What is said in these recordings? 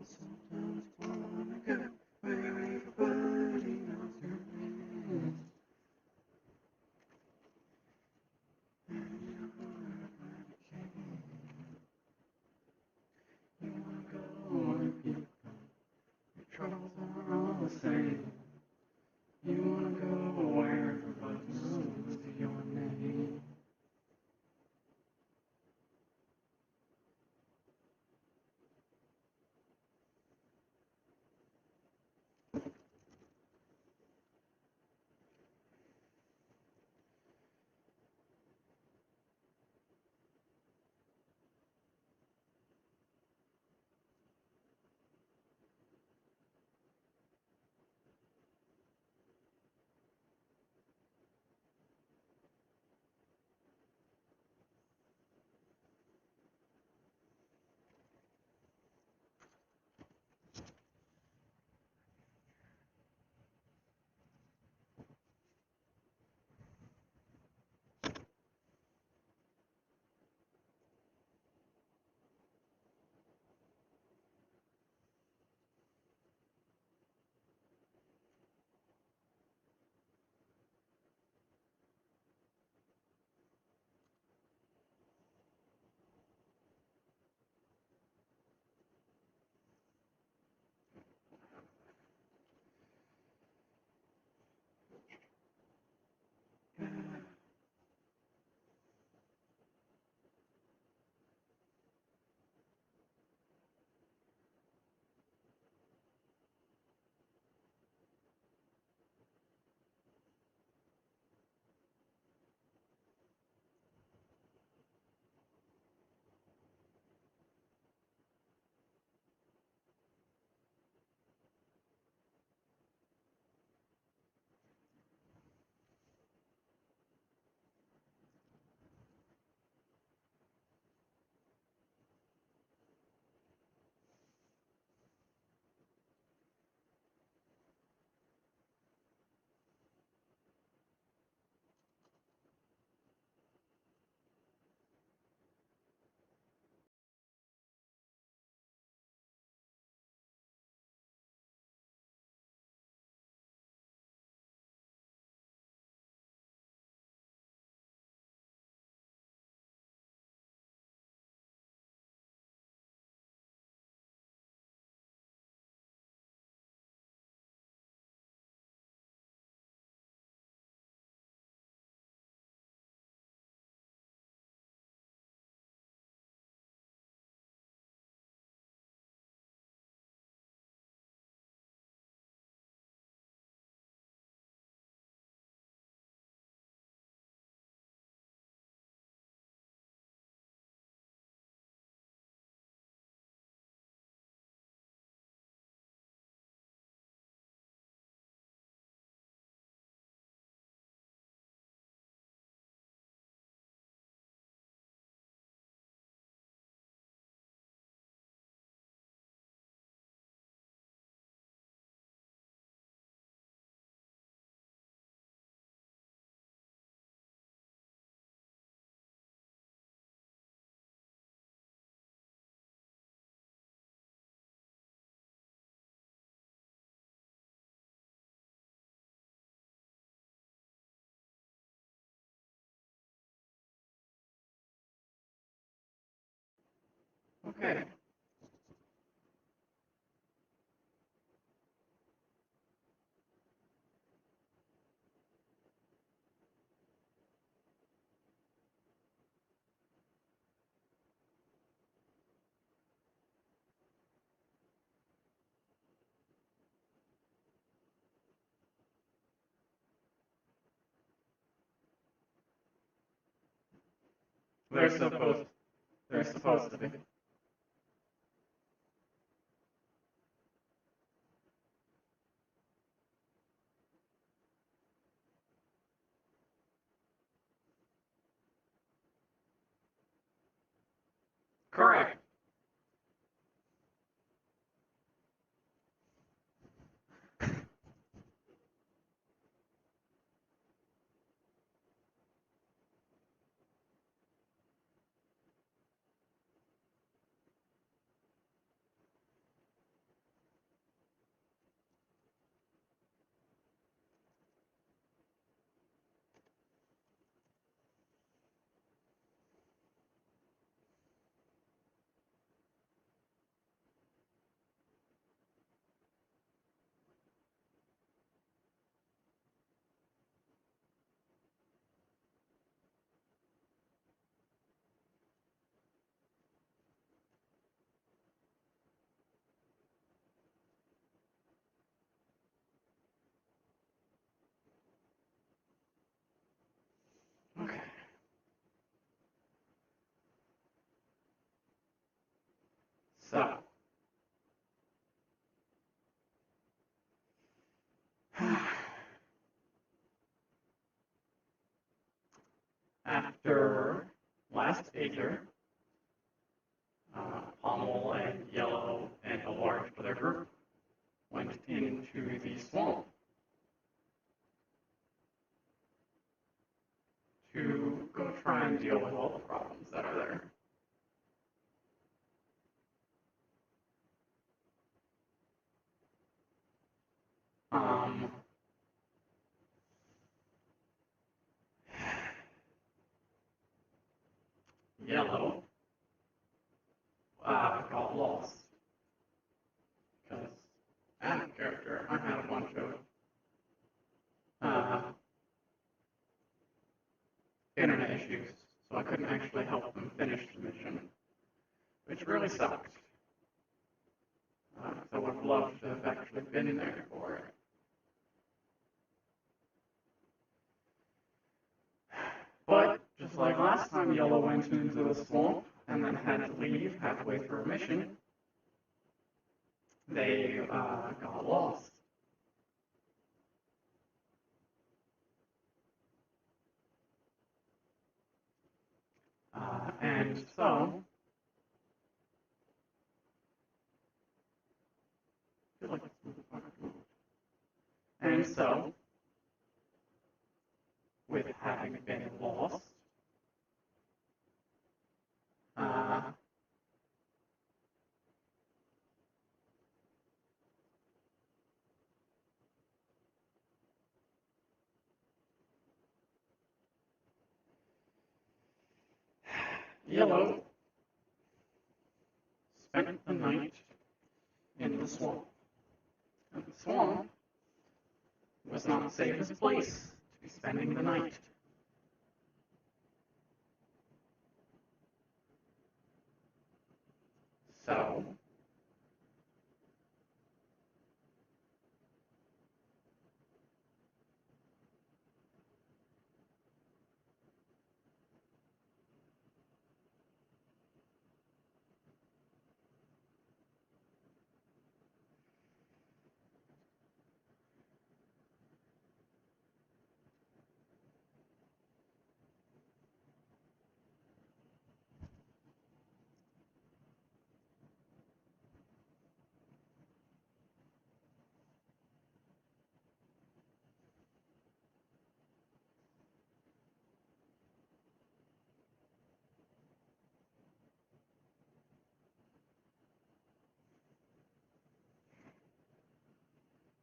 sometimes wanna go where everybody knows your name. And your heart where it came. You wanna go where people, your troubles are all the same. You wanna go where everybody knows your name. Okay. They're supposed. They're supposed to be. Correct. So, after last Aether, Pommel and Yellow and a large other group went into the swamp to go try and deal with all the problems that are there. Yellow got lost because as a character, I had a bunch of internet issues, so I couldn't actually help them finish the mission, which really sucked. So I would have loved to have actually been there for it. But, just like last time Yellow went into the swamp and then had to leave halfway through a mission, they got lost. And so, I feel like this motherfucker moved. And so, with having been lost, Yellow spent the night in the swamp. And the swamp was not the safest place to be spending the night. So,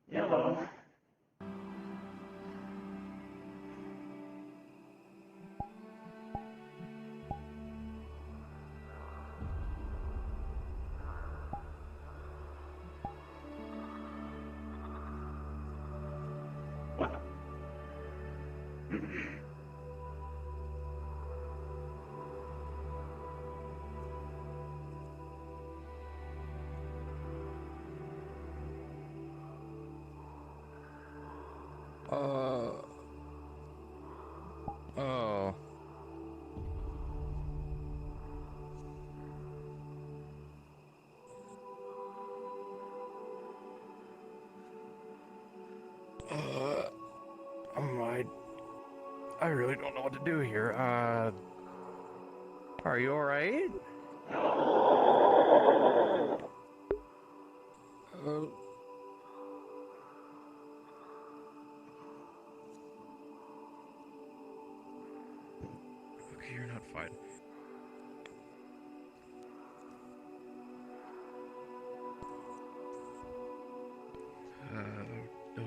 Yellow what? Oh. I really don't know what to do here. Are you alright? Okay, you're not fine.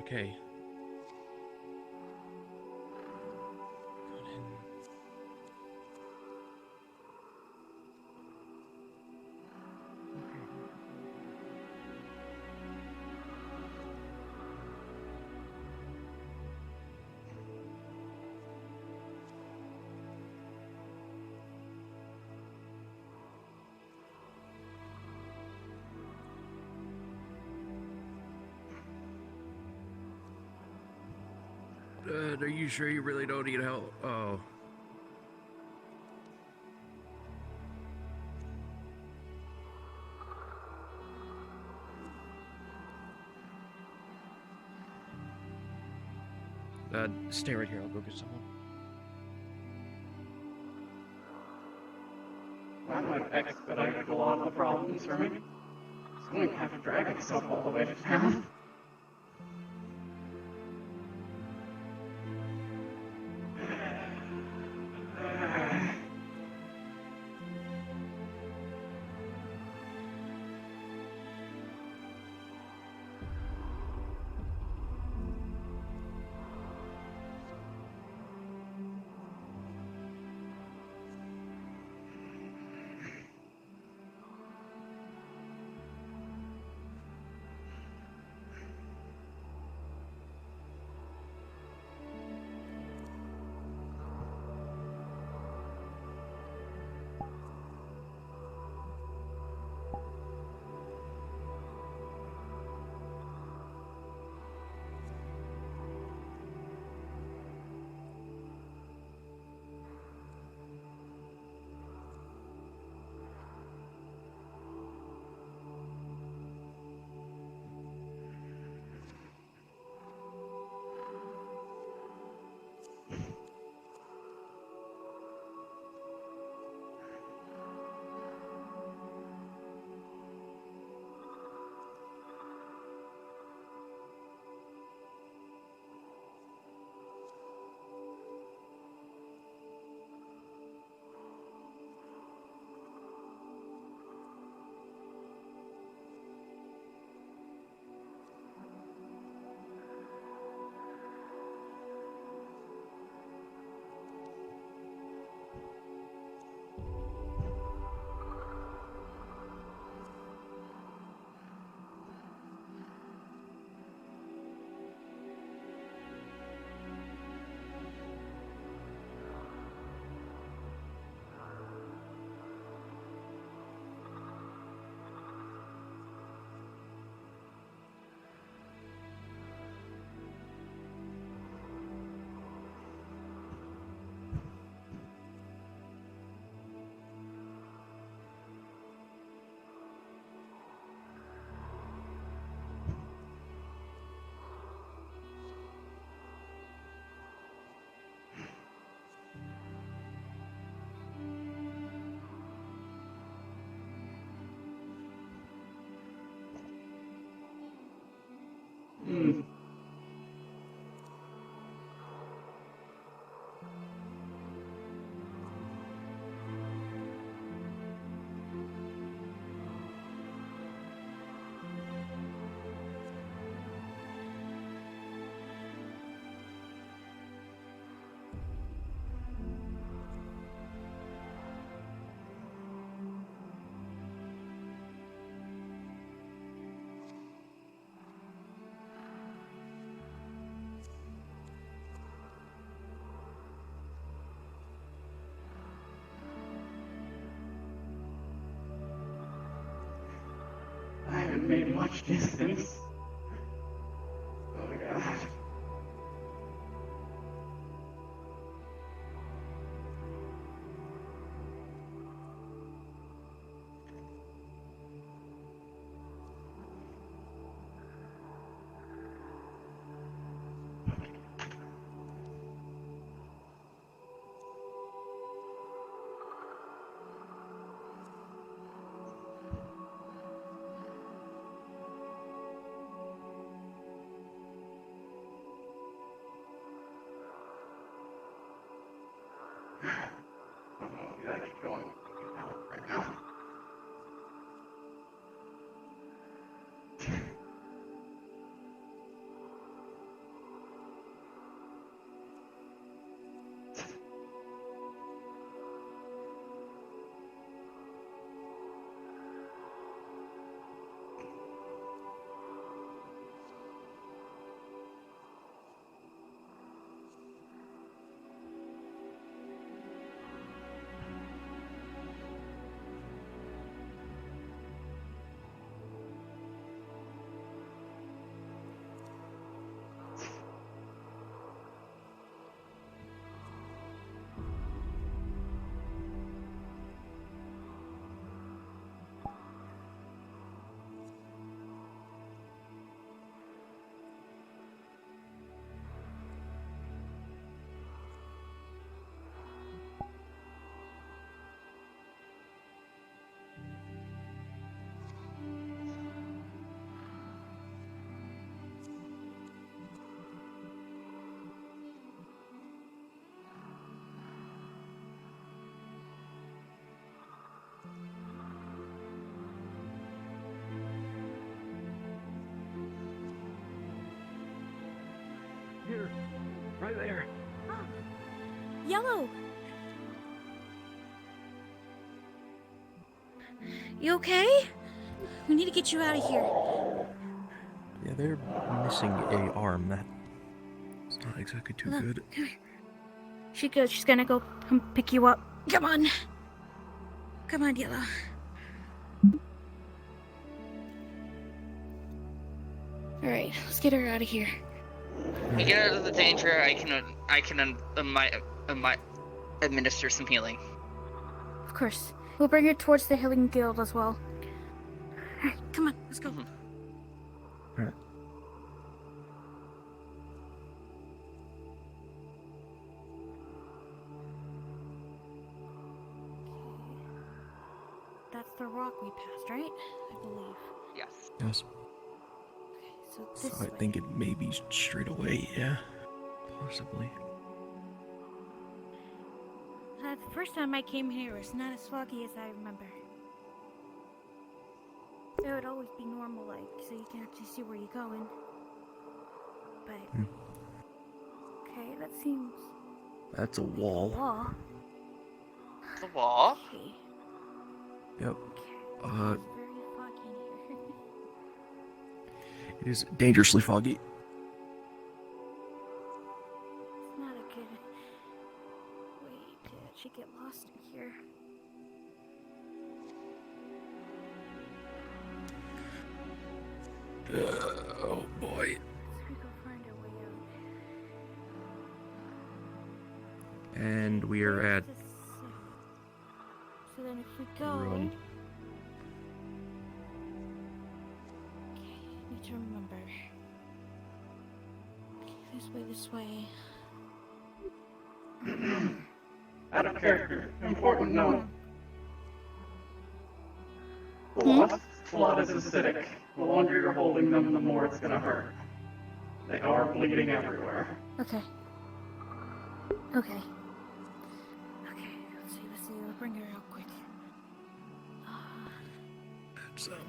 Okay. Are you sure you really don't need help? Oh. Stay right here. I'll go get someone. That might expedite a lot of the problems for me. So I wouldn't have to drag myself all the way to town. Hmm. I haven't made much distance. Oh my god. there. Right there. Yellow! You okay? We need to get you out of here. Yeah, they're missing a arm. That's not exactly too Look, good. come here. She's gonna go come pick you up. Come on. Come on, Yellow. Alright, let's get her out of here. We get out of the danger. I can administer some healing. Of course. We'll bring her towards the Healing Guild as well. Alright, come on, let's go. Alright. That's the rock we passed, right? I believe. Yes. Yes. Okay, so this So I way. think it may be straight away, yeah. Possibly. The first time I came here was not as foggy as I remember. It would always be normal, like, so you can actually see where you're going. But... Okay, that seems... That's a like wall. wall. The wall. Okay. Yep. Okay. It's very foggy in here. It is dangerously foggy. It's not a good... Wait, did she get lost in here? Oh boy. Let's go find our way out. And we are at Where's the city? So then if we go... ruin. Okay, need to remember. Okay, this way. Out of character. Important note. The lost blood is acidic. The longer you're holding them, the more it's gonna hurt. They are bleeding everywhere. Okay. Okay. Okay, let's see, we'll bring her out quick. That sounds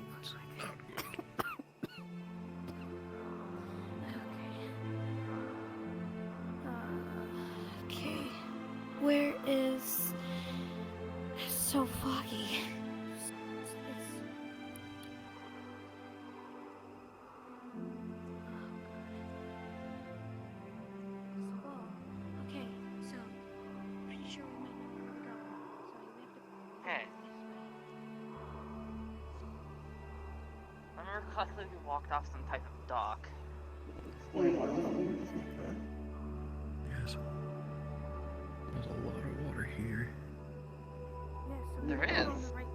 not good. Okay. Where is... It's so foggy. Okay, so pretty sure we might know where we're going. So we have to Hey. I remember correctly we walked off some type of dock. Explain why something is Yes. There's a lot of water here. Yeah, so There we're going is. the right way.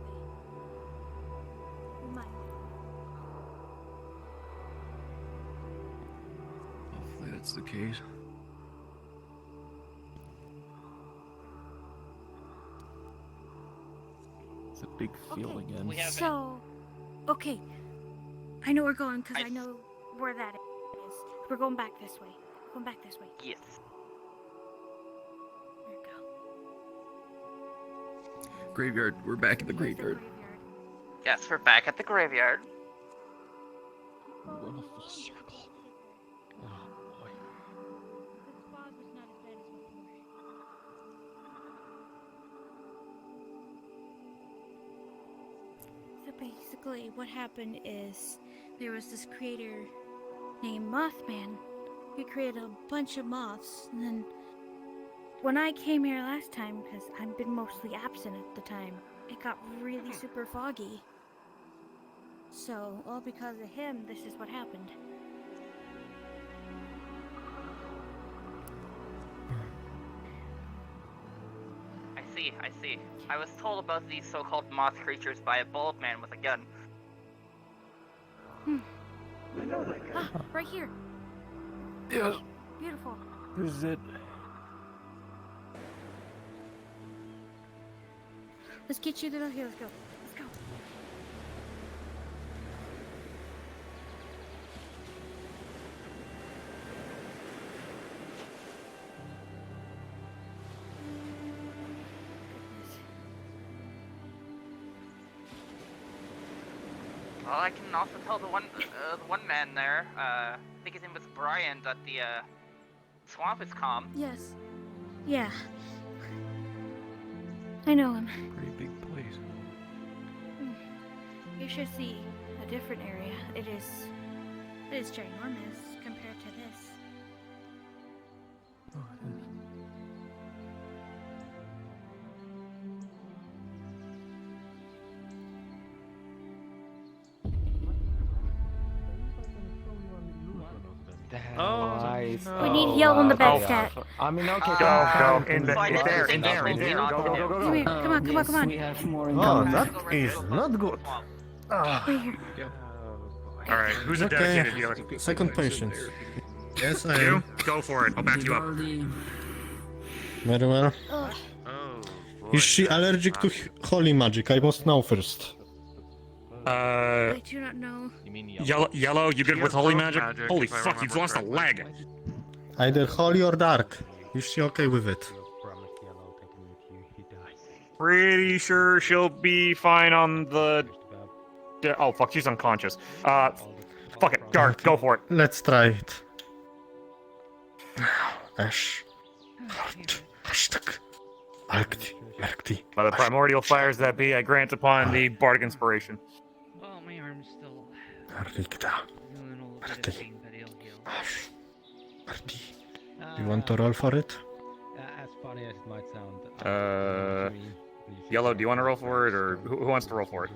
We might. Hopefully that's the case. It's a big field Okay. again. We have So, okay. I know we're going because I- I know where that is. We're going back this way. Going back this way. Yes. There we go. Graveyard. We're back at the Here's graveyard. graveyard. Yes, we're back at the graveyard. Run a full circle. Oh boy. This fog was not as bad as before. So basically, what happened is there was this creator named Mothman. He created a bunch of moths, and then when I came here last time, because I've been mostly absent at the time, it got really super foggy. So, all because of him, this is what happened. I see. I was told about these so-called moth creatures by a bald man with a gun. I know that guy. Ah, right here. Yeah, Beautiful. this is it. Let's get you to the hill. Let's go. Let's go. Well, I can also tell the one man there. I think his name was Brian. That Swamp is calm. Yes. Yeah. I know him. Pretty big place. You should see a different area. It is ginormous compared to this. Oh, it is. Oh, We need yellow on the bed stat. I mean, okay, Go. In So I know there. the In there. thing Go. Go. Come here. Come on. Come on. Come on. We have more in Oh, common. that is not good. Wait here. All right. Who's a Okay. dedicated healer? Second patient. Yes, I You am. go for it. I'll back you up. Very well. Ugh. Is she allergic to holy magic? I must know first. I do not know. Yellow. You good with holy magic? Holy fuck! You've lost a leg. Either holy or dark. Is she okay with it? Pretty sure she'll be fine on the. Oh fuck! She's unconscious. Fuck it. Dark. Go for it. Let's try it. Ash. Heart. Hashtag. Arkti. By the primordial fires that be, I grant upon the bardic inspiration. Oh, my arm's still Arkta. doing a little bit of pain, but it'll heal. Ash. Arkti. Do you want to roll for it? As funny as it might sound. Yellow. Do you want to roll for it, or who wants to roll for it?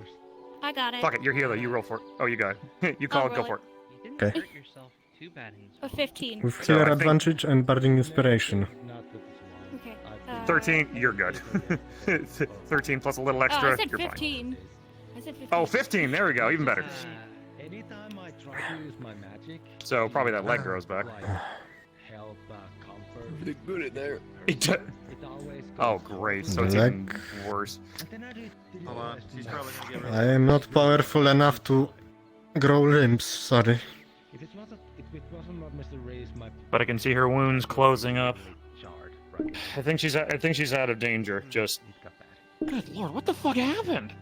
I got it. Fuck it. You're healer. You roll for it. Oh, you got it. You call I'll it. Go roll for it. it. You didn't Okay. hurt yourself too bad in A 15. With So, healer I think- advantage and bardic inspiration. Okay. 13. You're good. 13 plus a little Oh, extra. I said You're fine. 15. I said 15. Oh, 15. There we go. Even better. Anytime I try to use my magic, So probably that leg grows back. like help, comfort. Pretty good at there. It always Oh, goes great. wrong. So it's The even leg. worse. And then I did Hold on, she's probably gonna get rid I am not powerful enough to grow limbs, sorry. If it wasn't what Mr. Ray's my But I can see her wounds closing up. charred, right? I think she's out of danger. Just. It got bad. Good lord, what the fuck happened?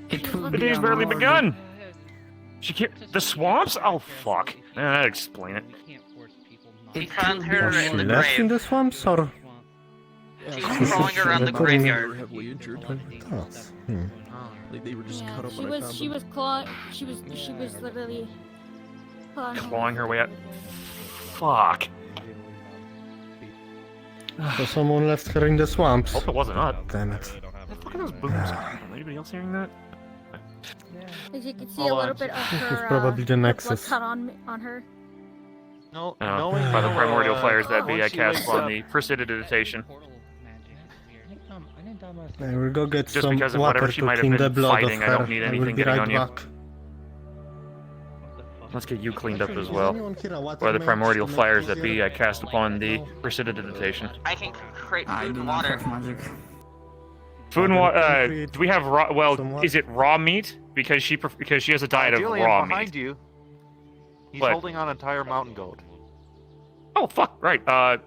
It will The day's barely begun. She can't. The swamps? Oh fuck. That explain it. We can't force people not We to found do her Was what she in the they left in grave. the swamps or? want. She's crawling around the Recording- graveyard. Heavily injured. Oh, Like they were just Yeah, cut up she when I was found she them. was claw she was literally Clawing her way out. Fuck. So someone left her in the swamps. Hope it wasn't us. Damn it. What the fuck are those booms? Anybody else hearing that? As you can see Hold a little on. bit of her It's probably the blood Nexus. cut on her. No, Oh, knowing by the how, primordial fires that be, I once she cast wakes on up- the prestidigitation. Portal magic is weird. I will go get Just some because of water whatever she to might have clean the been blood fighting, of I her. don't need I will anything be getting right on you. back. Let's get you cleaned up as Does well. anyone here a water By the mage primordial to make fires that easier? be, I cast upon the prestidigitation. I can create food and water. Food and water. Do we have raw? Well, Some is it raw meat? Because she has a diet of Julian, raw behind meat. you. He's What? holding on an entire mountain goat. Oh fuck! Right. All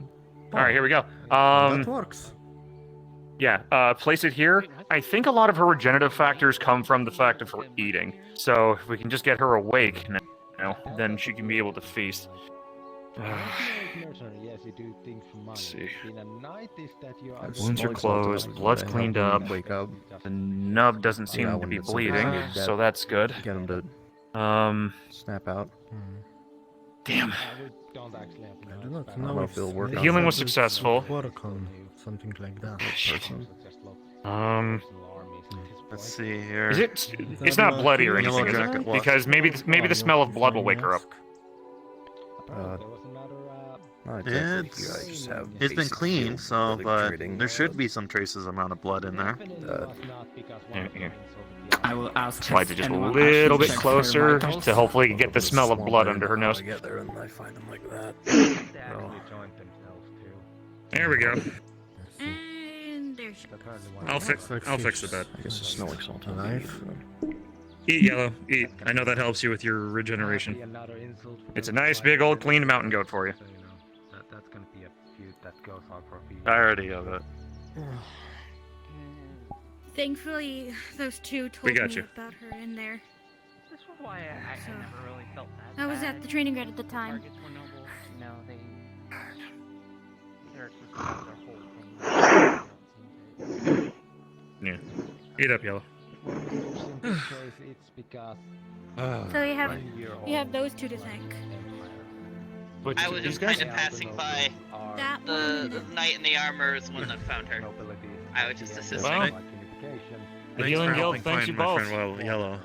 right, here we go. That works. Yeah. Place it here. I think a lot of her regenerative factors come from the fact of her eating. So if we can just get her awake now, then she can be able to feast. Yes, you do things for money. See. In a night is that you are Wounds are closed, blood's cleaned up. Wake up. The nub doesn't Yeah, seem to when be it's bleeding, infected, so that's good. Get him to snap out. Damn. don't actually have I do not don't know know if if it'll work The on healing was this successful. Work on something like that. Shit. Let's see here. Is it? It's not bloody or anything, is jacket it? was. Because maybe the smell of blood will wake her up. Not exactly. It's- You guys just have It's been basic clean, healing, so really but treating. there should be some traces amount of blood in there. Here. I will ask. Slide it just a anyone little actually bit check her closer vitals? to hopefully get the smell of blood under her How nose. I get there and I find them like that. Oh. There we go. And there she goes. I'll fix the bed. I guess it's smelling salt. Alive. Eat, Yellow. Eat. I know that helps you with your regeneration. It's a nice big old clean mountain goat for you. That's gonna be a feud that goes on for a few I already have it. Thankfully, those two We told got me you. about her in there. This was why I So, never really felt that I was at bad. the training ground at the time. Targets were noble. No, they Aether was about their whole thing. Yeah. Eat up, Yellow. In this case, it's because So you have one-year-old those two to thank. empire. But I was these just guys? kind of passing by. That one The and then knight in the armor is one that found her. Nobility I was just at the end assisting. of Well, like unification. The Thanks Healing for Guild helping thanks find you my both. friend Yellow.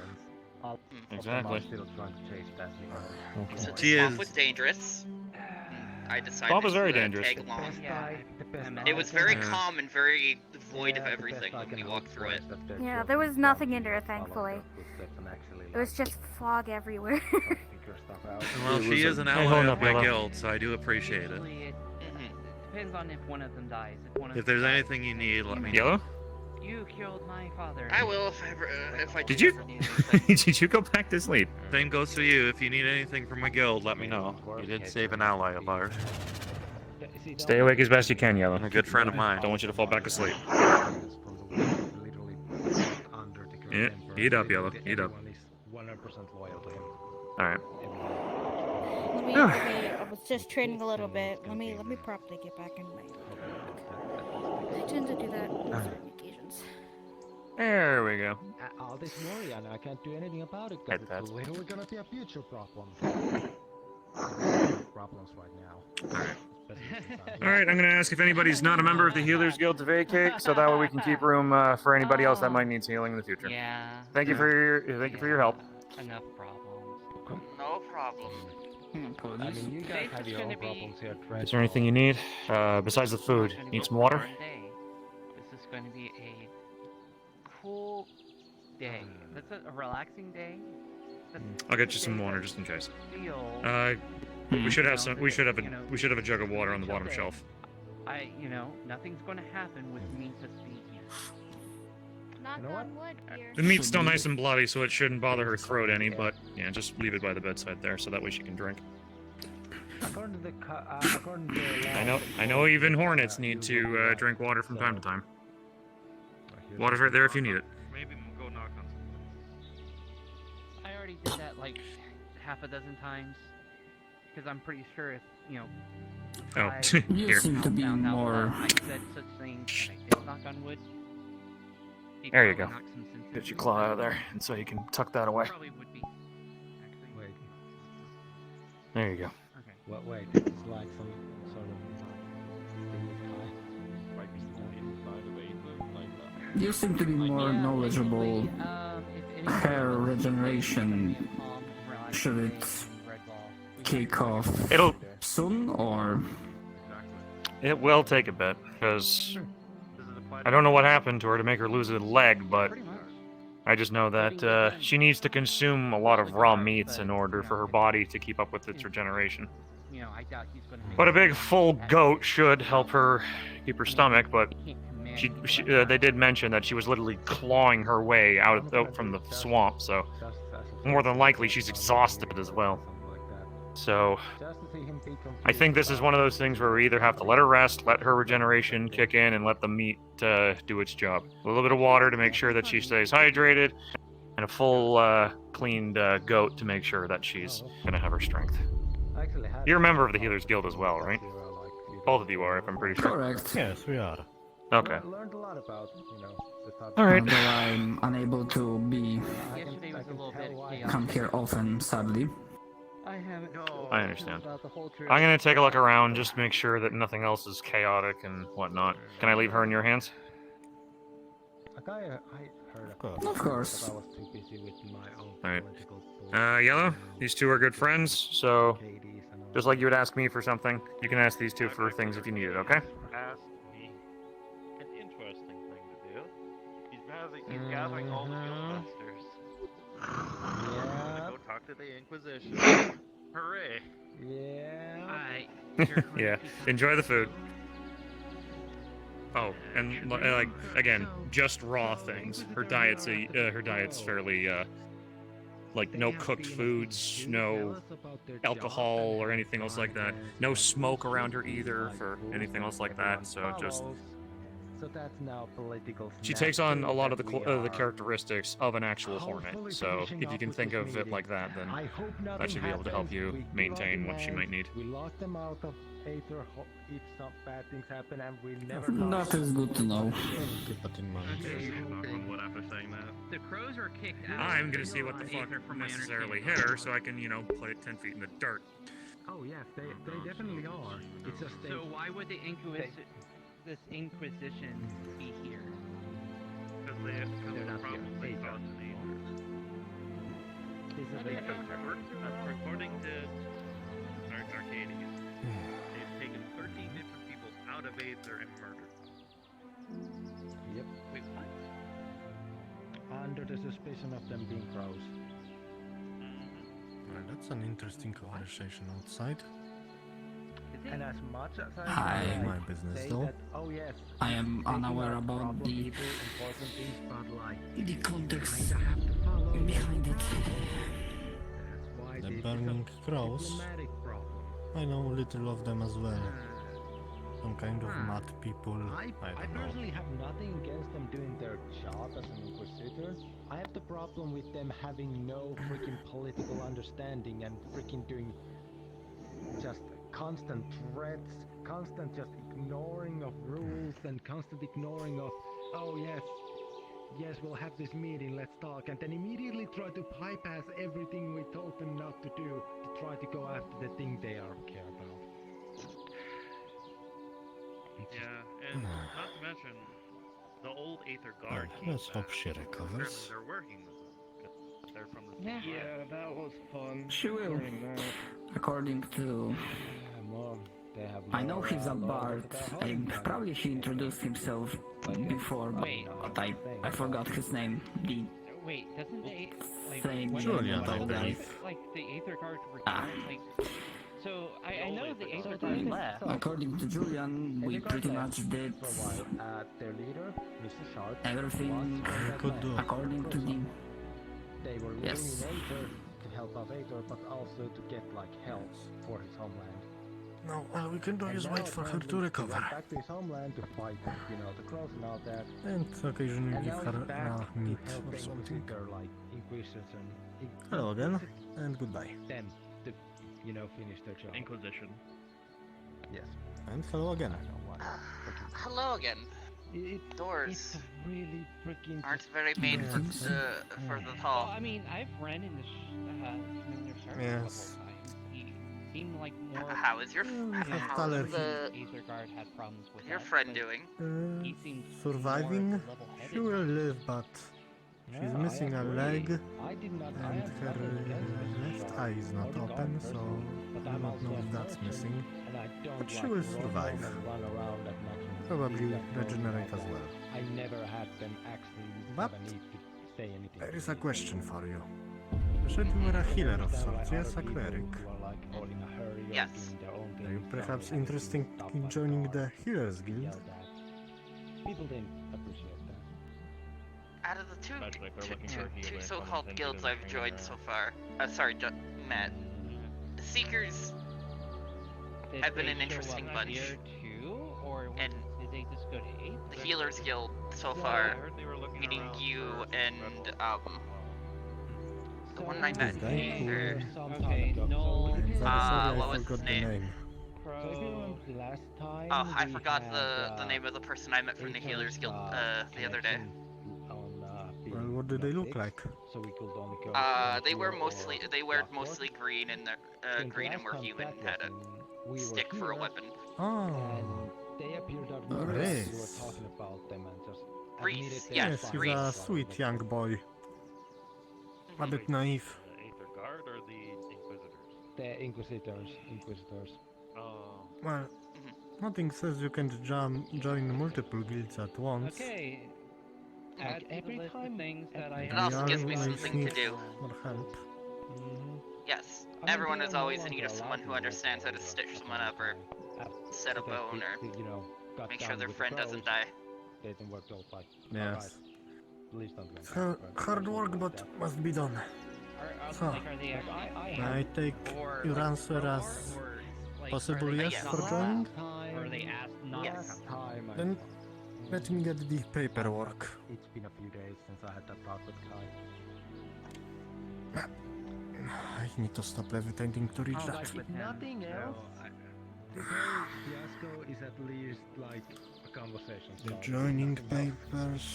All of them are Exactly. still trying to chase that behind. Since She swamp is- was dangerous, I decided Swamp was very to dangerous. tag along. The best It was very Yeah. calm and very void of the best everything I when can we hope walked for through it. is that their Yeah, children there was nothing don't in there, follow thankfully. their footsteps and actually, It was like, just fog everywhere. figure stuff out. Well, It she was is a- an Hey, ally hold of up, my Yellow. guild, so I do appreciate it. Usually it depends on if one of them dies. If one of If them there's dies, anything you need, let me know. Yellow? You killed my father. I will if I Did do you? ever need anything. Did you go back to sleep? Same goes for you. If you need anything from my guild, let me know. You did save an ally of ours. Yeah, see, the Stay only awake as best you can, Yellow. And a good friend of mine. Don't want you to fall back asleep. from the world, literally under the current Yeah, emperor. eat up, Yellow, Literally eat up. everyone is 100% loyal to him. Alright. Let me. Okay, I was just trading a little bit. Let me properly get back in my. I tend to do that on certain occasions. There we go. All this worry and I can't do anything about it Head because it's pads. literally gonna be a future problem. Problems right now. Alright. Especially since I'm Alright, I'm gonna ask if anybody's not a member of the Healers Guild to vacate, so that way we can keep room for anybody else that might need healing in the future. Yeah. Thank you for your help. Enough problems. No problem. I mean, you guys have your own gonna be- problems here, Is there anything you need besides the food? Need some water? This is going to be a cool day. That's a relaxing day. I'll get you some water just in case. Feel, We should have some. you know, We should have you know, a jug of water on the bottom day. shelf. Nothing's going to happen with me just being here. Knock You know what? on wood here. The meat's still nice and bloody, so it shouldn't bother her throat any. But yeah, just leave it by the bedside there, so that way she can drink. According to the according to the I know. Even hornets need to drink water from time to time. Water's right there if you need it. Maybe we'll go knock on some. I already did that like half a dozen times. Because I'm pretty sure if, Oh, I here. seem to be found out more- that I said such things and I did knock on wood. he'd There you probably go. knock some sense Get into your me. claw out of there, and so you can tuck that away. Probably would be. Actually. Wait, There you go. Okay. wait, it's like some sort of right inside of Aether, like that. You seem to be more Yeah, knowledgeable. basically, if anyone hair wants to regeneration, give me a calm, relaxing should day it in Red Ball, we kick can- off It'll soon, or it will take a bit because I don't know what happened to her to make her lose a leg, but Pretty much. I just know that she needs to consume a lot of raw meats in order for her body to keep up with its regeneration. I doubt he's gonna make But a it. big full goat should help her keep her stomach, but He can't command they did mention that she was literally clawing her way out from the swamp, so more than likely she's exhausted as well. So I think this is one of those things where we either have to let her rest, let her regeneration kick in, and let the meat do its job. A little bit of water to make sure that she stays hydrated, and a full cleaned goat to make sure that she's gonna have her strength. You're a member of the Healers Guild as well, right? Both of you are, if I'm pretty sure. correct? Yes, we are. Okay. Learned a lot about, the type All right. Although I'm unable to be Yesterday was a little bit come chaotic. here often, sadly. I haven't. I understand. I'm gonna take a look around, just to make sure that nothing else is chaotic and whatnot. Can I leave her in your hands? A guy I heard course. Of course. but I was too busy with my own Alright. political Yellow, these two are good friends, so Katie's and all just like you would ask me for something, you can ask these two for things if you need it, okay? Ask me an interesting thing to do. He's gathering all the guildmasters. Yeah. Go talk to the Inquisition. Hooray! Yeah. I. Yeah. Enjoy the food. Oh, and like again, just raw things. Her diet's fairly like no cooked foods, no alcohol or anything else like that. No smoke around her either for anything else like that. So just So that's now political. She takes on a lot of that we the are characteristics of an actual hopefully hornet. So finishing if you up can with think this of it meeting. like that, then I hope that nothing should be able to help happens. you We give up maintain in what she hand. might need. We lock them out of Aether if some bad things happen, and we never That is good to know. Keep that in mind. Knock on wood after saying that. The crows were kicked out. I'm gonna see what the fuck Aether, from my necessarily understanding. hit her, so I can, you know, put it 10 feet in the dirt. Oh yes, they definitely are. It's just they, So why would the this Inquisition be here? Because They're they not probably here. caused an Aether. this is the Aether. According to Arcades, they've taken 13 different people out of Aether and murdered them. Yep. Wait, what? Under the suspicion of them being crows. Well, that's an interesting conversation outside. And as much as I- I My business, say though. that, oh yes, I am taking unaware out about problem the people, important things, but like the context kinda have to follow. behind it. That's why The this burning is a crows. diplomatic problem. I know little of them as well. Some kind of mad people. I I don't know. personally have nothing against them doing their job as an inquisitor. I have the problem with them having no freaking political understanding and freaking doing just constant threats, constant just ignoring of rules and constant ignoring of, oh yes, we'll have this meeting, let's talk, and then immediately try to bypass everything we told them not to do to try to go after the thing they are care about. Yeah, and not to mention, the old Aether Guard Well, came let's hope back. she Apparently recovers. they're working with them. 'Cause they're from the Yeah. that was fun. She will. Hearing that. According to... They have I know more, he's a laws bard, that they're and holding them. probably he introduced himself before, Wait. but I forgot his name. The Wait, doesn't they like Same when- Julian, when I the believe. Aether- like the Aether Guard Ah. retired? Like, so I old know Aether the Guard. Aether So Guard they- left. so- according to Julian, we Aether pretty Guard much left did for a while. Their leader, Mr. Sharp, everything was from that could land. do. according to the... They were living Yes. in Aether to help out Aether, but also to get like help for his homeland. No, all we can do And is now wait for her to apparently he recover. went back to his homeland to fight, the crows and all that. And occasionally And give now her he's back to meat help or the something. Inquisitor, like Inquisition. Hello again, and goodbye. Them to, finish their job. Inquisition. Yes. And hello again. I know what. Hello again. It's Doors really freaking. aren't very made for the Well, tall. I mean, I've ran into Familiar Shark Yes. a couple of times. He seemed like more. How is your how's Tyler, the Aether Guard had problems with your us, friend but doing? He seemed surviving. more level-headed. She will live, but she's missing a leg, I did not. and her left eye is not open, so I don't know if that's missing. But she will survive. Probably regenerate as well. I never had them actually But have a need to say anything. There is a question for you. You said you were a healer of sorts, yes, a cleric. Yes. Are you perhaps interested in joining the Healers Guild? People didn't appreciate that. Out of the Especially if they're looking for a healer, two someone so-called thinking guilds of I've bringing joined their so far. Sorry, Matt. The Seekers Did have been they an show interesting up bunch. here too, or And did they just go to Aether? The Healers Guild so I far, heard they were looking meeting around you for and special- the one I met This guy here. Okay, no. I'm very sorry what I was forgot his the name? name. So if you remember last time, Oh, I we forgot had, the name of the person I met from the Healers Guild the other day. Well, what do they look like? So we could only go They were here mostly or they wear Rockford. mostly green and Since green last and were time human, that had a was when we were stick for a here, weapon. Oh, And they appeared out Oh, of nowhere. yes. We were talking about them and just Reese, admitted they yes, were yes, he's fine. a sweet young boy. A bit naive. The Aether Guard or the Inquisitors? The Inquisitors. Oh. Well, nothing says you can join multiple guilds at once. Okay. Add to the every list of time- things that I It We also have. gives me always something to need do. more help. Yes, I mean, everyone they is are no always in need longer of someone allowed who to understands how to work stitch at someone one up or time. set a Because bone or got make sure down their with the friend doesn't crows, die. They didn't work out like, Yes. alright, please don't go It's back, hard work, like but that. must be done. Are, Huh. are they actually I take or, your like, answer crowbar, as or, like, possible are they yes yes. for joining. or are they asked not Yes. to come? Time I Then Let me get the paperwork. It's been a few days since I had that talk with Kai. I need to stop levitating to reach that. With him, Nothing so else. The whole fiasco is at least like a conversation The starter. joining papers,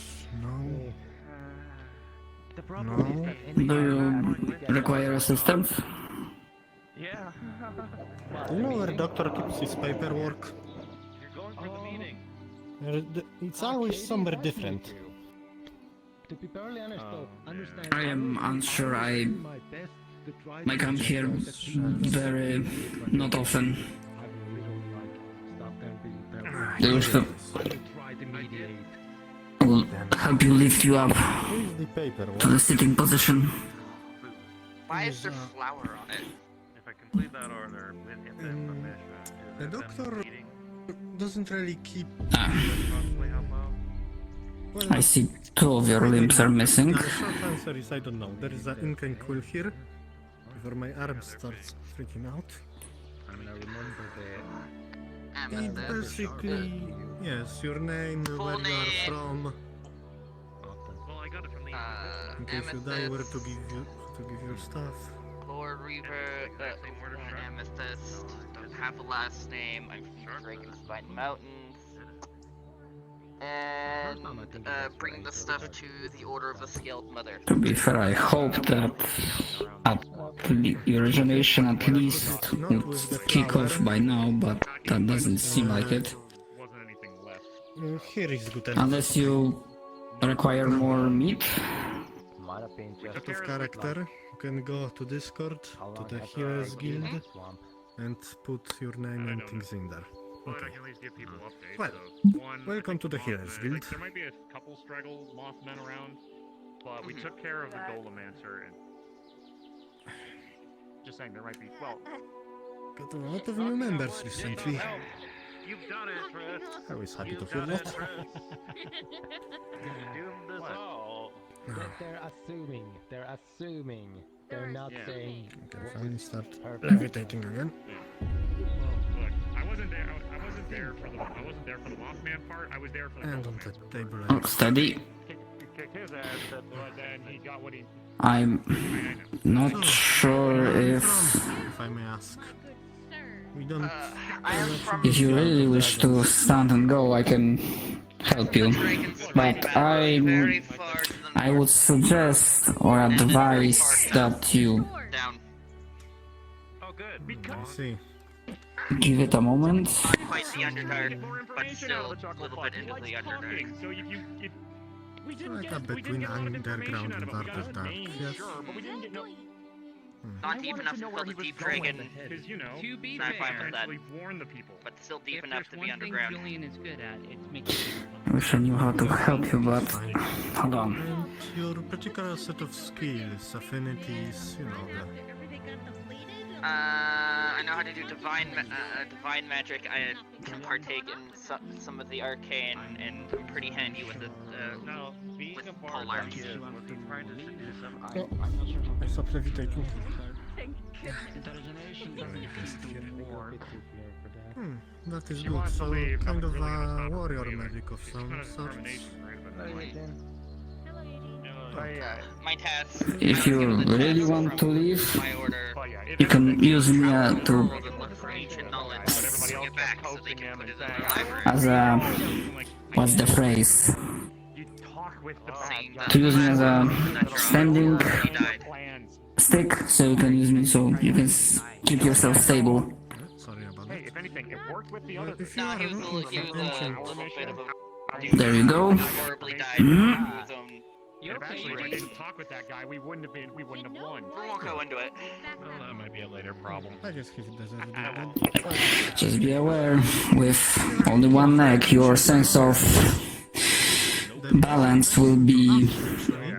no. The problem No. is that Do you require assistance? Yeah. Do you know where doctor keeps his paperwork? You're going for the meeting. It's always somewhere different. To be fairly honest, though, understand. I am will unsure. do I my best to try might to come here very not often. I will literally like stop them being fair. Do you still I will try to mediate. I will help you lift you up Here's the paperwork. to the sitting position. Why is there flour on it? If I complete that order with hit that permission, The is it doctor them meeting? doesn't really keep. Ah, Possibly help out? Well, I see two of your limbs are missing. The short answer is I don't know. There is an ink and quill here. Before my arm starts freaking out. I mean, I remember the. It basically, yes, your name, Full where you are name. from, Well, I got it from the in case you die, where to give your stuff. Lord Reaver, Exactly, murder truck. Amethyst, don't have a last name, I'm from Dragonspine Mountains. And bring the stuff to the Order of the Scaled Mother. To be fair, I hope that at your generation at least would kick off by now, but that doesn't seem like it. Wasn't anything left. Here is good enough. Unless you require more meat. Might have been just Out of character, you can go to Discord, how to long the have Heroes I been in Guild, the swamp? and put your name and things in there. But I Okay. can at least give people updates. Well, so, one, I welcome think to the Mothman- Heroes Guild. There might be a couple straggle Mothmen around, but we took care of the Golemancer and... Just saying, there might be... Well, Got a lot of new members recently. You've done it, Chris. I was happy to You've hear done it, that. Chris. Doomed us all. They're assuming. They're assuming. They're not Yeah. saying. Okay, finally start Perfect. levitating again. look, I wasn't there. I wasn't there for the Mothman part. I was there for the And on the Golemancer. table Oh, steady. Kicked his ass, but then he got what he... I'm I know. not sure if If I may ask. We don't... I am from if you really wish to stand and go, I can help you. But very far to the I would suggest or advise that you down. Oh, good. I see. give it a moment. Not quite the Get Underdark, more but information out still of the a chocolate little box. bit He into likes the Underdark. talking, so if we didn't Like get, a we didn't between get a lot of information underground out of and it. We got his Underdark, name, yes. sure, but we didn't get no... Not deep enough to kill the Deep Dragon, Because, you know, To be Not fair, fine with that. actually warn the people. but still deep if enough there's to be one thing underground. Julian is good at, it's making people I wish I knew how to help you, but hold on. And your particular set of skills, affinities, you know, the... I know how to do divine magic. I can partake in some of the arcane, and I'm pretty handy with it. Now, being with a pole bard, arms. was he trying to seduce him? I stopped levitating. That is She good. wants to So, leave. kind of Nothing's really gonna a stop her warrior from leaving. magic of It's some kind of sort. determination, right? But- My task. If you really want to leave, My order. But yeah, if you can everything- use me to World and look for ancient knowledge. Bring it back so they can put it in their library. as a what's the phrase? You talk with the Saying bad that To use me as a that you're standing on board, he died. plans. stick, so you can use me so you can keep yourself stable. Sorry about Hey, that. if anything, it worked with the other If you No, are he was a little, looking he for was a ancient... little bit of a There you go. horribly died Mhm. through his own. If actually I didn't talk with that guy, we wouldn't have won. We won't go into it. Well, that might be a later problem. I guess he deserved it. Just be aware, with only one neck, your sense of balance will be,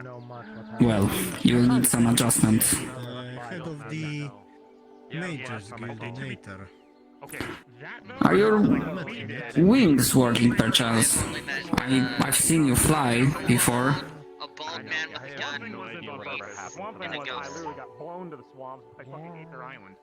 No much what happened. well, you'll need some adjustment. Head of the Mages Guild in Aether. Okay, that though. Are your we did. wings working perchance? I've seen you fly before. A ball mothman with a Swamp Thing gun. wasn't on He's purpose. Swamp in Thing a was I ghost. literally got blown to the swamps by fucking Aether Island.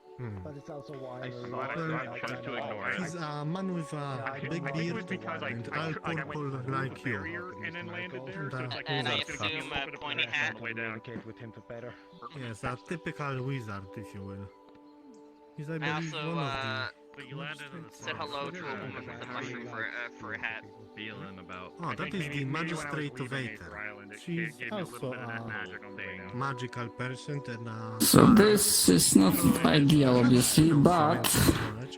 But it's also why I we're saw it, all I like chose kind to of- ignore it. He's a man with a big I think it was beard because I, and I, all like, I went purple through like the you. barrier and then landed there, so it's like And I wizard assume a little bit of pointy a hat. on the way down. communicate with him better. Yes, a typical wizard, if you will. He's, I I believe, also one of But you landed in the said hello to a woman with a mushroom for a hat. feeling about. Oh, that is the magistrate of Aether. She's Gave me a little also bit of that a magic on the way down. magical person and So this is not ideal, obviously, but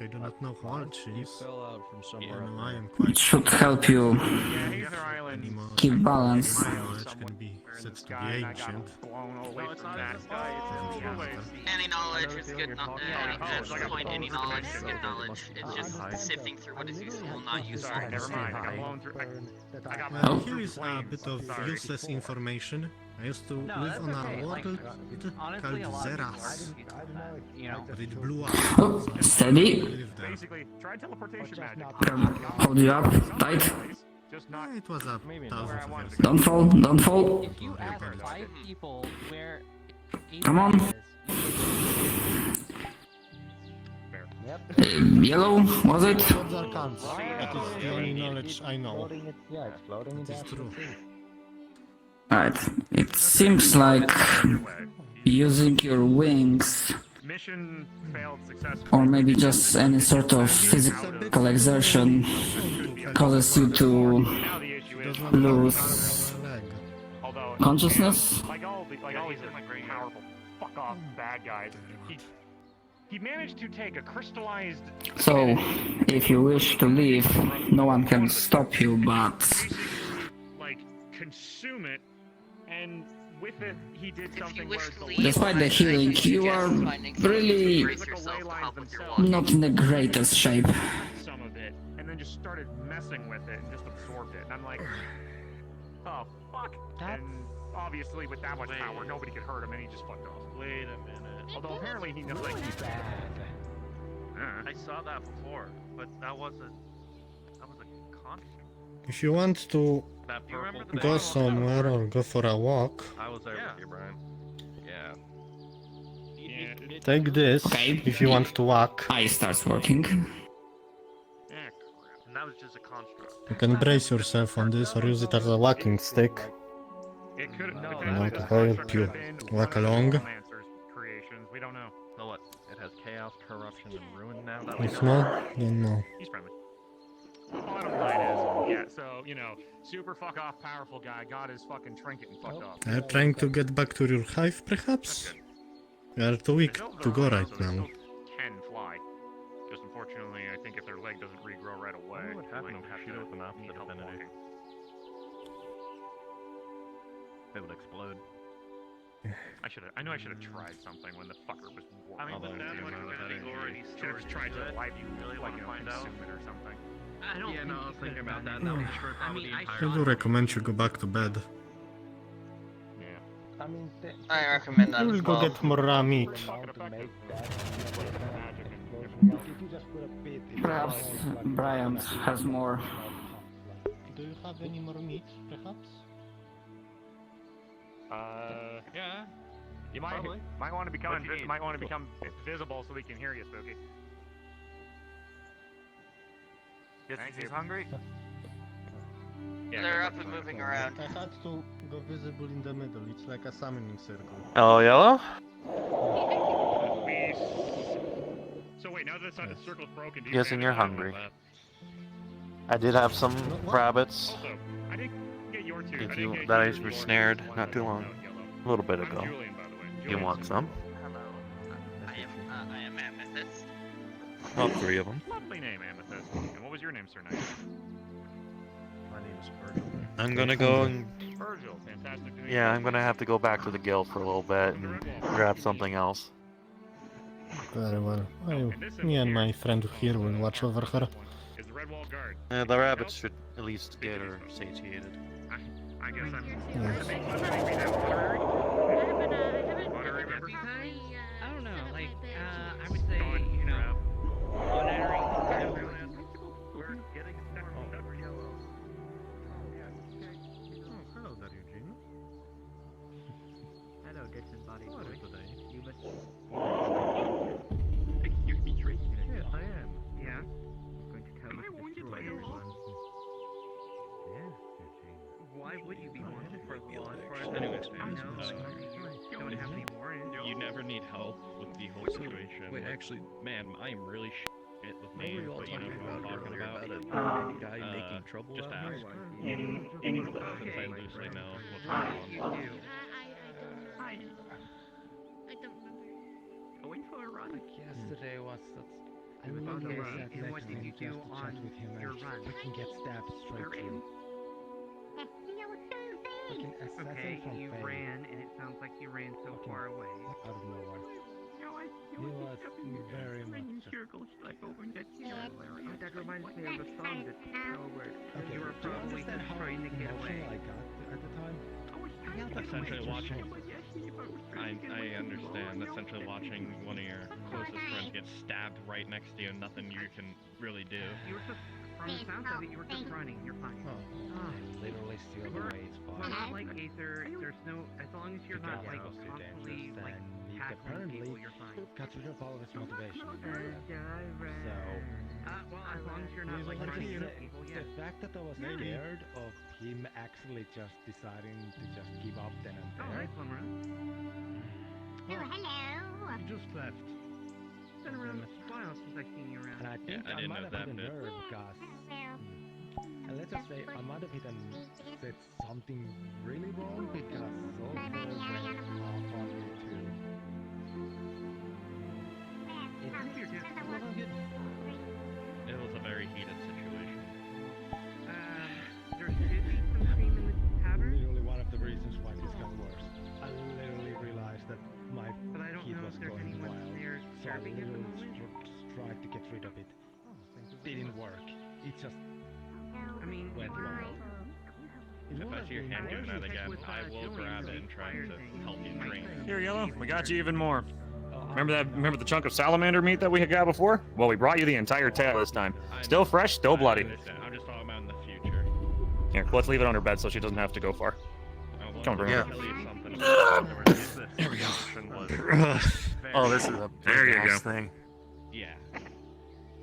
I do not know how old she is. Fell out from somewhere No, up I there. am it quite should help you Yeah, Aether Island. anymore. keep balance. My knowledge can be said to be ancient. Blown all the way No, it's from not that. this guy, it's all the way. Any knowledge is good knowledge. At this point, any knowledge is good knowledge. It's just sifting through what is useful and not useful. Sorry, never mind. I got blown through. I got Well, blown here through is a flames. bit of Sorry. useless information. I used to No, live that's on okay. a Like, world honestly, a called lot of people Zeras, you know, but it blew up. Oh, steady. I lived there. Basically, try teleportation magic. Hold you up tight. Just not. It was a Maybe thousands where I of wanted years to go. Don't fall, don't fall. if you ask apologize. 5 people where Come on. Yellow, was it? Gods are cons. That is the only knowledge I know. Yeah, it's floating in It is the true. Right. It seems like using your wings, Mission failed successfully. or maybe just any sort of physical exertion, causes you to Now the issue is, lose although consciousness. like all these powerful fuck off bad guys, he managed to take a crystallized So, if you wish to leave, no one can stop you, but like consume it, and with it he did If you something wish where to the leave, despite the healing, you are really yourself to help with your walking. not in the greatest shape. some of it, and then just started messing with it and just absorbed it. And I'm like, oh fuck. And obviously with that much power, nobody could hurt him, and he just fucked off. Wait a minute. Although apparently he knows. I saw that before, but that was a construct. If you want to That Do you remember purple the go thing. somewhere or go for a walk, I was there Yeah. with you, Brian. Yeah. Yeah, take this Okay. if you want to walk. I start working. crap. And that was just a construct. You can brace yourself on this or use it as a walking stick. It could No, potentially to this help construct you could have been walk one of the along. Necromancer's creations. We don't know. So what? It has chaos, corruption, and ruin now? That If not, then no. He's friendly. Bottom line is, yeah, so, you know, super fuck off powerful guy got his fucking trinket and fucked off. Are you trying to get back to your hive, perhaps? You are too weak They still to go run, right so they now. still can fly. Just unfortunately, I think if their leg doesn't regrow right away, What would happen they if might you shoot it with an opposite need help affinity? walking. It would explode. I know I should have tried something when the fucker was warm. I mean, but that much Should already have tried to live you, really like, wanna you know, find out? consume it or something. I don't Yeah, think no, I you was could thinking have about done that. That would that. destroy I probably mean, the I entire I shot do recommend you go back to bed. Yeah. I mean, I recommend that You will as go well. get more meat. Fucking effective. Magic and If you just put a bit in Perhaps Brian has more. Do you have any more meat, perhaps? Yeah. You might Probably. want to become What you need? might want to become visible so we can hear you, Spooky. Thanks, he's hungry. Yeah, They're good up luck. and moving around. I had to go visible in the middle. It's like a summoning circle. Hello, Yellow? So wait, now that the circle's broken, do you Guessing have you're anything hungry. left? I did have some What? rabbits Also, I didn't get your two. If I you- didn't get that I yours were or snared one not that too was long. out yellow. a little bit I'm ago. Julian, by the way. You Julian's want in- some? Hello. I am Amethyst. All three of them. Lovely name, Amethyst. And what was your name, Sir Knight? My name is Virgil. I'm gonna go and Virgil. Fantastic to meet yeah, you. I'm gonna have to go back to the guild for a little bit and grab something else. Very well. Me and my friend here will watch over her. Is the Red Wall Guard. The rabbits should at least get her satiated. I guess I'm. Yes. Honorary member? I don't know, like, I would say, you know, honorary member. We're getting a yellow. Oh, hello there, Eugene. need help with the whole situation. Wait, actually, ma'am, I am really shit with what were names, you all but you know talking who I'm about talking earlier about. about a guy making trouble Just out ask. here? In English. Since I loosely know what's What going did you on. do? I don't know. I don't remember. Going for a run? Yesterday was I was on the run. And what did you do just to on chat with him your and run? freaking get stabbed straight through. Fucking assassin Okay, from you Fate. ran, and it sounds like you ran so far away. Out of nowhere. He was very much just... circles like over in that area. That reminds me of a song that where Okay, you were do you probably understand just how trying to get away. emotional I got at the time? Essentially watching. I understand. Essentially watching one of your closest friends get stabbed right next to you, and nothing you can really do. You were just, from the sounds of it, you were just running. You're fine. I literally steal the raids, Well, not like Aether. There's no, as long as you're not like constantly like tackling people, you're fine. Got rid of all of his motivation. So, well, as long as you're not like running into people, yeah. The fact that I was scared of him actually just deciding to just give up then and Oh, there. nice one, Ron. Hello. You just left. It's been around a while since I've seen you around. And I think I I didn't might know have hit that a bit. nerve because and let's just say I might have hit and said something really wrong because Soldier went off on me too. It was a very heated situation. There should be some cream in the tavern, Literally one of the reasons why this got worse. I literally realized that my but I don't kid know was if there's going anyone wild. there So I serving at the literally moment. tried to get rid of it. Didn't work. It just I mean, went wrong. If I see your hand doing that again, I will grab it and try to help you drain it. Here, Yellow, we got you even more. Remember the chunk of salamander meat that we had got before? Well, we brought you the entire tail this time. Still fresh, still bloody. I understand. I'm just talking about in the future. Here, let's leave it on her bed so she doesn't have to go far. Come on, bring Yeah. her. There we go. Oh, this is a There you big-ass go. thing. Yeah.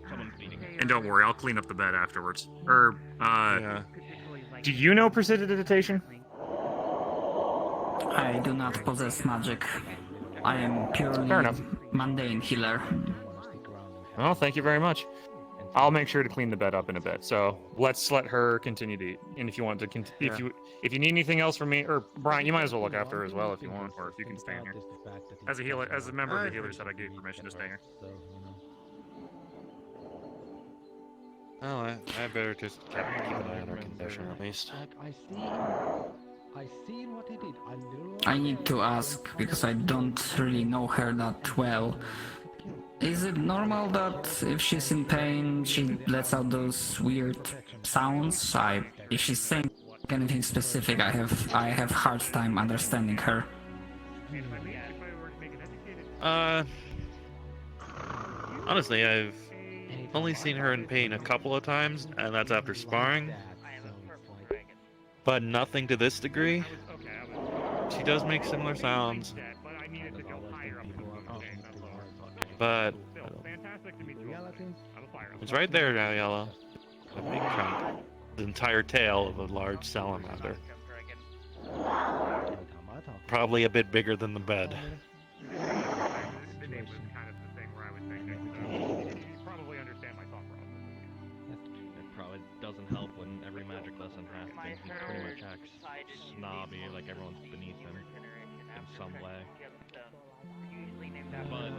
Someone's beating me. And don't worry, I'll clean up the bed afterwards. Yeah. Do you know prestidigitation? I do not possess magic. I am purely Fair enough. mundane healer. Well, thank you very much. I'll make sure to clean the bed up in a bit. So let's let her continue to eat. And if you want to, if you need anything else from me, or Brian, you might as well look after her as well if you want, or if you can stay in here. As a healer, as a member of the healer set, I gave you permission to stay here. Oh, I better just keep an eye on her condition at least. I seen what he did. I literally I need to ask, because I don't really know her that well. Is it normal that if she's in pain, she lets out those weird sounds? If she's saying anything specific, I have hard time understanding her. Honestly, I've only seen her in pain a couple of times, and that's after sparring. But nothing to this degree. She does make similar sounds. But it's right there now, Yellow. A big chunk. The entire tail of a large salamander. Probably a bit bigger than the bed. It probably doesn't help when every magic lesson has to be pretty much acts snobby, like everyone's beneath him in some way. But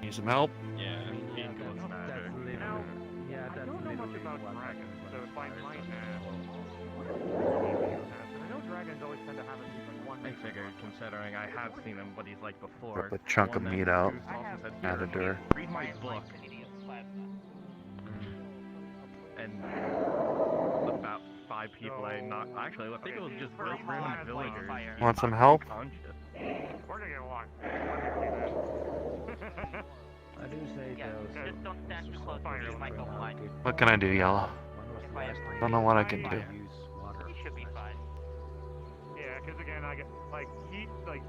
Need some help? yeah, he can go with that. I don't know much about dragons, so if I might ask, I know dragons always tend to have at least one. I figured, considering I have seen him what he's like before. Rip a chunk of One that meat out. Zeus also said, Add it to her. read my book. And about 5 people I knocked. Actually, I think it was just random villagers. Want some help? Conscious. We're gonna get along. I do say those. Just don't stand too close to you might go blind. What can I do, Yellow? Don't know what I can do. You should be fine. Yeah, because again, I get like heat, like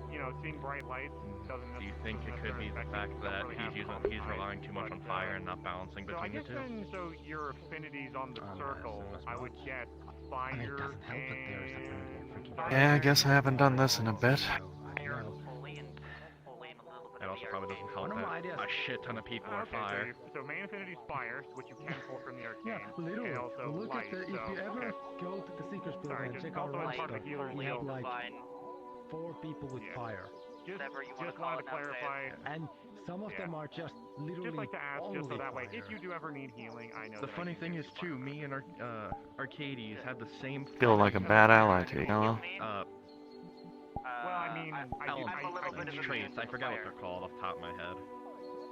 seeing bright lights doesn't. Do you think it could be the fact that he's relying too much on fire and not balancing So I between the guess two? then, so your affinities on the circle, I would guess fire and. Yeah, I guess I haven't done this in a bit. Fire fully and a little bit also probably doesn't help One of my that ideas. a shit ton of people are fire. So main affinity is fire, which you can pull from the arcane. Yeah, literally. And also Look light, at the. If so, you ever okay. go to the Seeker's Building Sorry, and just check out also Red part of stuff, the healer's we have guild. like Divine, 4 people with Yeah. fire, Just wanted to clarify. and some of them are just literally Just like to ask, only just so that way, fire. if you do ever need healing, I know The that funny I can thing use is too, me and Arcades had the same. Feel like a bad ally to you, hello? Well, I mean, traits. I forgot what they're called off the top of my head.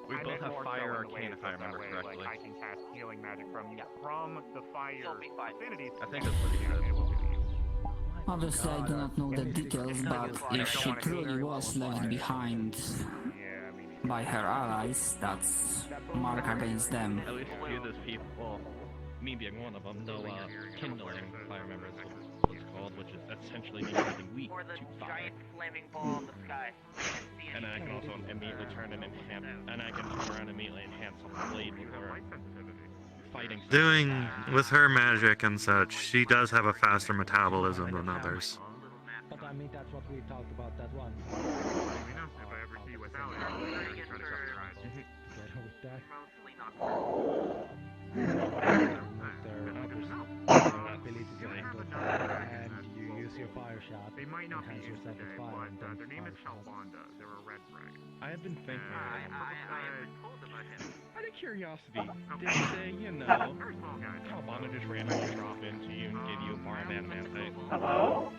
We I both meant have more fire so in the way arcane, if I that remember way, correctly. Like, I can cast healing magic from you from the fire affinities. I think that's what he said. It will do you. Obviously, I do not know the details, but if she truly was left behind Yeah, I mean, by her allies, that's mark against them. At least a few of those people, well, me being one of them, know kindling, if I remember that's what it's called, which is essentially means something weak to fire. flaming ball in the sky. And then I can also immediately turn and enhance, and I can turn around and immediately enhance some blade with her fighting. Doing with her magic and such, she does have a faster metabolism than others. But I mean, that's what we talked about that one. let me know if I ever see you without it. I'll try to shut your eyes. Together with that. Mostly not. Their ability to handle fire, and you use your fire shot, They might not be enhance used yourself with today, fire, and but then their name is fire shot. Shalbonda. They're a red dragon. I have been thinking, I have been told about him. out of curiosity, did they say, you know, First of all, guys, how Bonda just randomly drop into you and give you a bar of adamantite? Hello?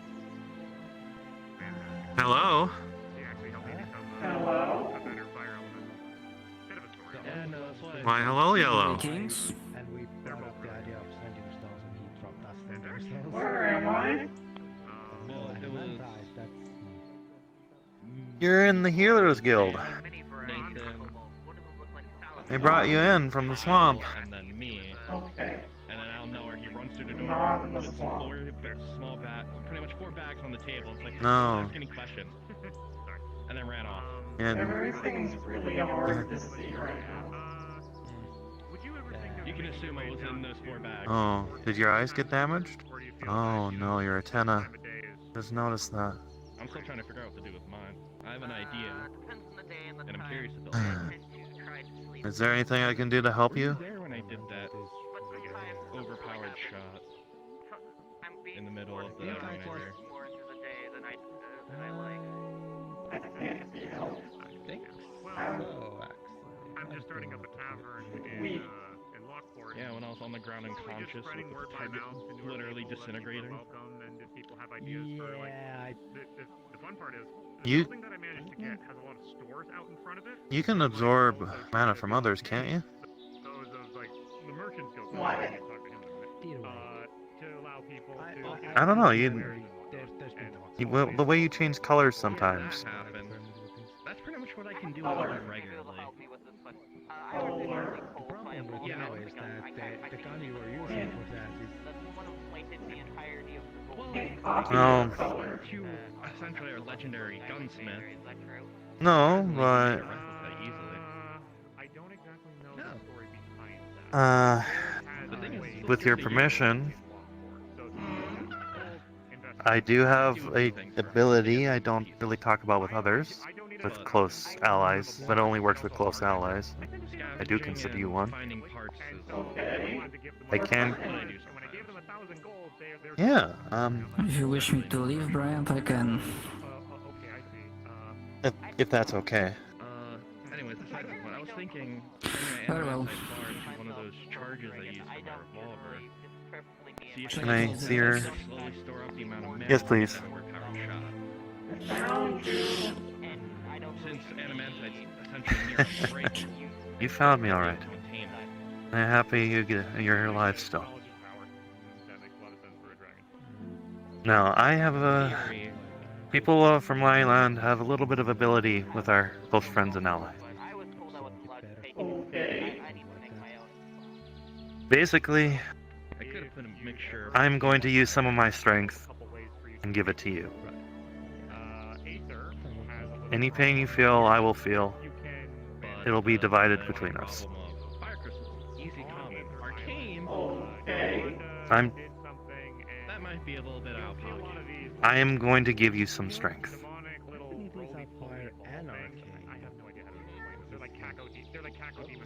Hello? he actually helped me become a better fire element. Bit of a story. Yeah, no, that's why. Why, hello, Yellow. Greetings. And we brought up the idea of sending stones, and he dropped us sending stones. Where am I? Well, it was That's You're in the Healers Guild. Nathan, They brought you in from the swamp. and then me, Okay. and then out of nowhere he runs through the door Not in the with swamp. 4 small bags, pretty much 4 bags on the table. It's like, No. ask any questions. And then ran off. And Everything's really hard to see right now. Would you ever think of You can making assume your I way was down in those 4 bags. oh, did your eyes get damaged? Or do you feel Oh that, no, you're a tenna. time of day is Just noticed that. I'm still trying to figure out what to do with mine. I have an idea, Depends on the day and the and I'm time. curious about I it. tend to try to sleep. Is there anything I can do to help Were you you? there when I did that But sometimes overpowered shot I'm being in the middle of the forced to arena here? more into the day than I like. I can't be helped. I think Well, so, actually. I'm just starting up a tavern in Lockport. Yeah, when I was on the ground Slowly just unconscious spreading with word the by target mouth to newer literally people that people are disintegrating. welcome, and if people have ideas for like Yeah, the fun part is the You- building that I managed to get has a lot of stores out in front of it. You can absorb mana from others, can't you? Those of like the merchants guild. What? I can talk to him in a minute. Deal with To allow people to. I don't know, you- There's been talks You, about well, this. the way you change colors That sometimes. happened. That's pretty much what I can do Oh, very okay. regularly. I would The really cold problem with Yeah, now is that the gun you were using for that is That's the one who planted the entirety of the gold. Get copy No. of color. You essentially are a legendary gunsmith. Is that true? No, You but can replicate easily. I don't exactly know No. the story behind that. The thing is, with your permission, I do have a ability I don't really talk about with others, with close allies, but it only works with close allies. I do consider you one. Finding parts is Okay. I can. what I do When I gave them 1,000 gold, they're Yeah, If you wish me to leave, Bryant, I can. okay, I see. if that's okay. Anyways, besides the point, I was thinking, Very well. one of those charges I use for my revolver. See if Can I see your- slowly store up the amount of mana Yes, please. in an overpowered shot. Found you. Since adamantite's essentially near unbreakable, You found me alright. to attain it. I'm happy you're alive still. That makes a lot of sense for a dragon. Now, I have Theory, people from Lyland have a little bit of ability with our close friends and allies. I was told I was allowed to take it. Okay. I need to make my own. Basically, I could have put a mixture. I'm going to use some of my strength Couple ways for you to and give it to you. Aether has a little Any pain you feel, I will feel. you can but, It'll be divided the between us. problem of Fire crystals, easy common. Arcane, Okay. I'm- did something and that might be a little bit out of see a lot pocket. of these I am going to give you some strength. demonic little These roly are fire and arcane. I have no idea how to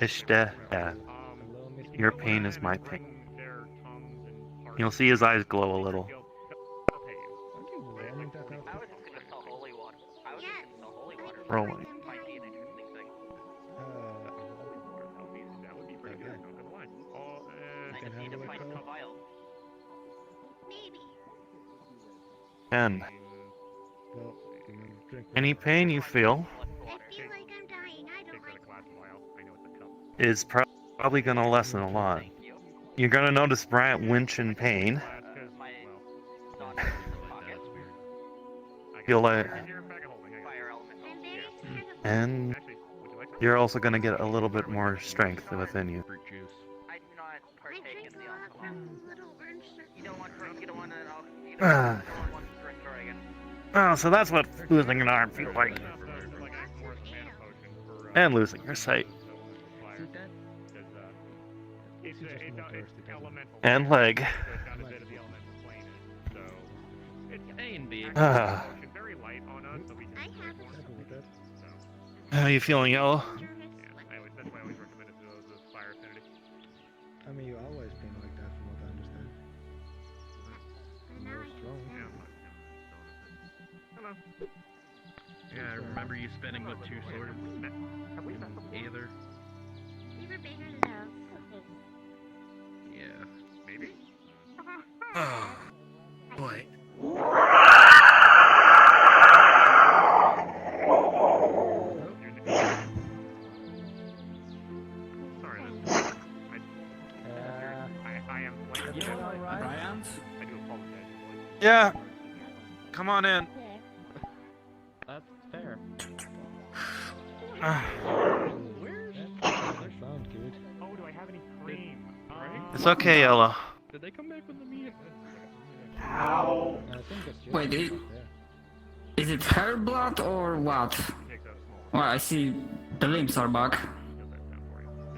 Ishte, your pain is my pain. You'll see his eyes glow a little. I was just gonna sell holy water. I was just gonna sell holy water. Rolling. Might be an interesting thing. That would be pretty good. Not gonna lie. I just need to find some vials. And any pain you feel is probably going to lessen a lot. You're going to notice Bryant winch in pain. Feel like, and you're also going to get a little bit more strength within you. I do not partake in the alcohol. You don't want to drink again. Oh, so that's what losing an arm feels like. And losing your sight. And leg. How are you feeling, Yellow? I mean, you've always been like that from what I understand. You're strong. Yeah, I remember you spinning with 2 swords. Aether. We were bigger than those. Yeah. Maybe? Oh, boy. Sorry, I am playing. You alright? Bryant? I do apologize. Yeah. Come on in. That's fair. That sounds good. Oh, do I have any cream? It's okay, Yellow. Did they come back with the meat? How? I think it's just Wait, is it her blood or what? Well, I see the limbs are back.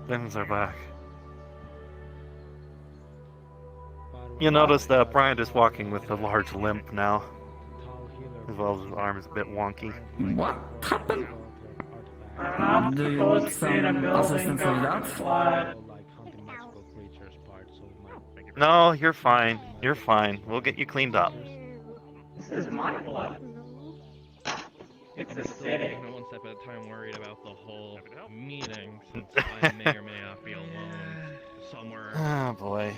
Limbs are back. You notice that Bryant is walking with a large limp now, as well as his arm is a bit wonky. What happened? I'm not Do you supposed need to be in a some building assistance with over that? flood. like hunting magical creatures part, so my No, you're fine. You're fine. We'll get you cleaned up. This is my blood. It's acidic. I'm one step at a time worried about the whole meeting, since I may or may not be alone somewhere. Oh boy.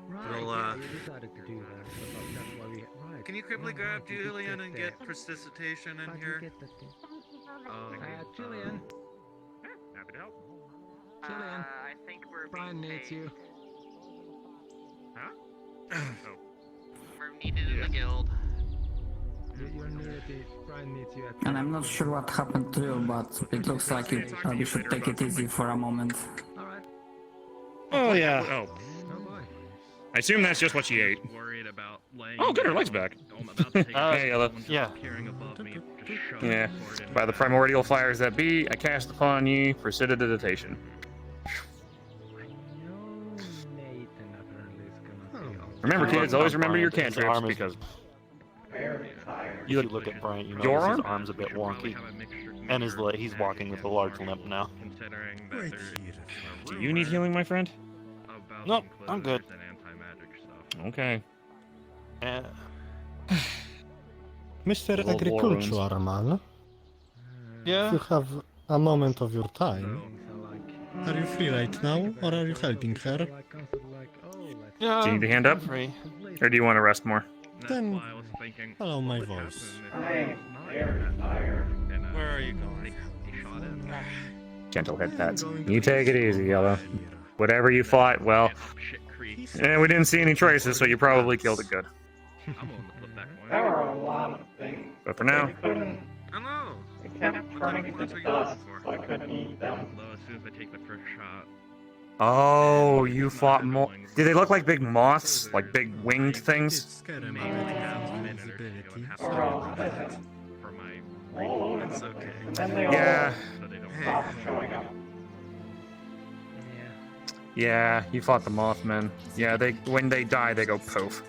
Right, We'll, yeah, you decided to do that. So that's why we right. Can you quickly Now, grab how did you Julian and there? get prestidigitation in How'd you here? get the thing? Oh, Julian, happy to help. Julian, I think we're Brian being needs paid. you. Huh? Oh. We're needed in the guild. You're needed. Brian needs you at. And I'm not sure what happened to you, but it looks like you probably should take it easy for a moment. All right. Oh, yeah. Oh. Oh boy. I assume that's just what she ate. Worried about laying Oh, good, her leg's back. I'm about to take Hey, Yellow. Yeah. appearing above me, just shove Yeah. the sword in By the my primordial fires that be, I cast upon ye prestidigitation. I know Nathan apparently is gonna say. Oh, Remember, kids, always remember your Brian, his cantrips arm is- because Very tired. You look at Bryant, you Your notice his arm? arm's a bit Probably wonky. have a And his he's walking with a large limp now. Considering that Wait there's here. a do you need rumor healing, my friend? about Nope, some I'm good. closers and anti-magic stuff. Okay. Mr. Little war wounds. Agricultural Man, if Yeah. you have a moment of your time, things are like. are you free right now, or are you helping her? Like constantly like, oh, let's Yeah. Do you need a hand up? Free. Or do you want to rest more? That's Then, why I was thinking, follow my what would voice. happen if I am it's not very tired. and, Where are you going? they shot it. Gentle head pats. You take it easy, Yellow. Whatever you fought, well, Shit creek. we didn't see any traces, so you probably killed it good. I'm willing to flip that coin. There were a lot of things. But for now, They couldn't. Hello. They kept turning into dust, so I couldn't eat them. Although as soon as I take the first shot, oh, you fought more. Did they look like big moths, like big winged Did things? scare him maybe a bit have a with minute or two invisibility. and have Sorry to about that. for my All over It's the okay. And then they Yeah. so they don't all stopped showing up. Yeah, you fought the Mothmen. Yeah, when they die, they go poof.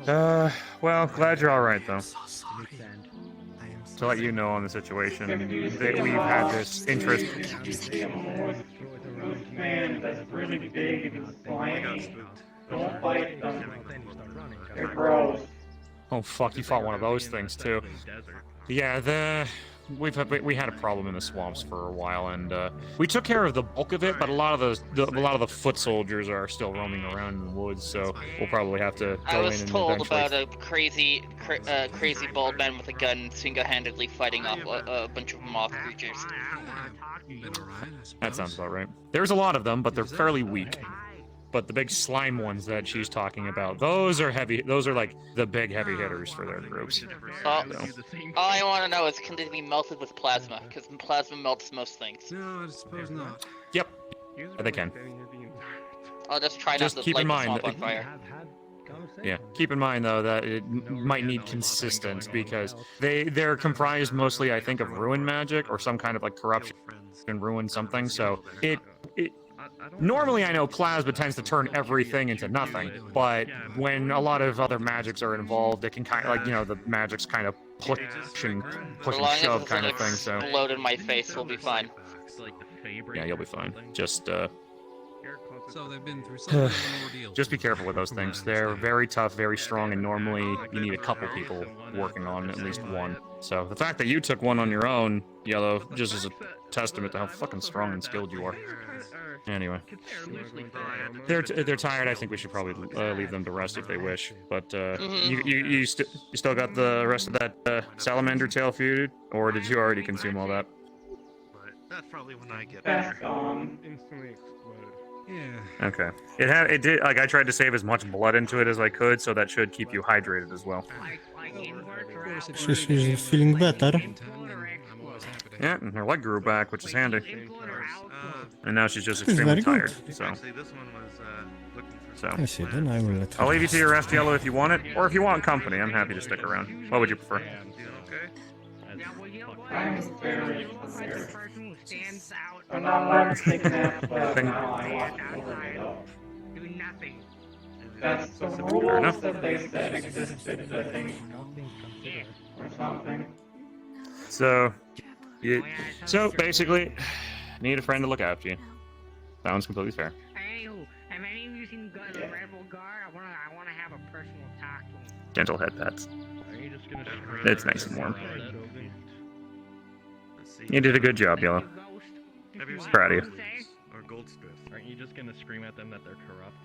Well, glad you're all right though. So sorry. I am to let you know on the situation that we've had this interest. You see a moose man that's really big and slimy. Don't fight them. They're gross. Oh fuck, you fought one of those things too. Yeah, we had a problem in the swamps for a while, and we took care of the bulk of it, but a lot of the foot soldiers are still roaming around in the woods, so we'll probably have to I go in was and told eventually. about a crazy bald man with a gun single-handedly fighting off a bunch of moth creatures. That sounds about right. There's a lot of them, but they're fairly weak. But the big slime ones that she's talking about, those are heavy. Those are like the big heavy hitters for their groups. All I want to know is, can they be melted with plasma? Because plasma melts most things. No, I suppose not. Yep, they can. I'll just try not to keep light in the mind swamp that, on fire. Yeah, keep in mind though that it might need consistent because they're comprised mostly, I think, of ruin magic or some kind of like corruption and ruin something. So it normally I know plasma tends to turn everything into nothing, but when a lot of other magics are involved, it can kind of like, you know, the magic's kind of push and shove kind of thing. So explode in my face, we'll be fine. yeah, you'll be fine. Just So they've been through some ordeal. just be careful with those things. They're very tough, very strong, and normally you need a couple people working on at least one. So the fact that you took one on your own, Yellow, just is a testament to how fucking strong and skilled you are. Anyway, they're tired. I think we should probably leave them to rest if they wish. But you still got the rest of that salamander tail food, or did you already consume all that? That's probably when I get That's gone. Instantly explode. Yeah. Okay. It did, like, I tried to save as much blood into it as I could, so that should keep you hydrated as well. She's feeling better. Yeah, and her leg grew back, which is handy. And now she's just It's extremely very tired, good. so. Actually, this one was looking for So. I see, then I will let her I'll leave you rest. to your rest, Yellow, if you want it, or if you want company, I'm happy to stick around. What would you prefer? I'm very tired. I'm not allowed to take naps, but now I want to go. That's the rules enough. that they said existed, I think. Or something. So, so basically, need a friend to look after you. Sounds completely fair. Hey, have any of you seen the Rebel Guard? I wanna have a personal talk to him. Gentle head pats. It's nice and warm. You did a good job, Yellow. Proud of you. or Goldsmith. Aren't you just gonna scream at them that they're corrupt?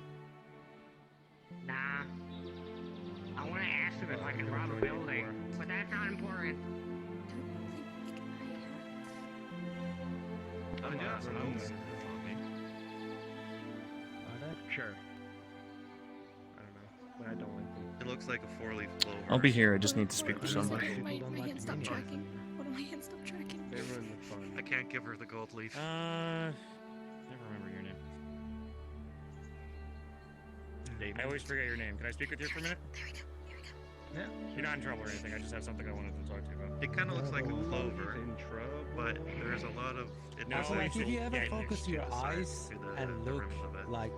Nah. I wanna ask them if I can rob a building, but that's not important. Oh, yeah, sure. I don't know, but I don't like them. It looks like a 4-leaf clover. I'll be here, I just need to speak with somebody. My hand stopped tracking. What do my hand stop tracking? They ruined the fun. I can't give her the gold leaf. Never remember your name. I always forget your name. Can I speak with you for a minute? Yeah. You're not in trouble or anything, I just have something I wanted to talk to you about. It kind of looks like a clover, but there's a lot of. It No, looks Also, like like, if you ever yeah, focus your eyes to the and look, rims of it. like,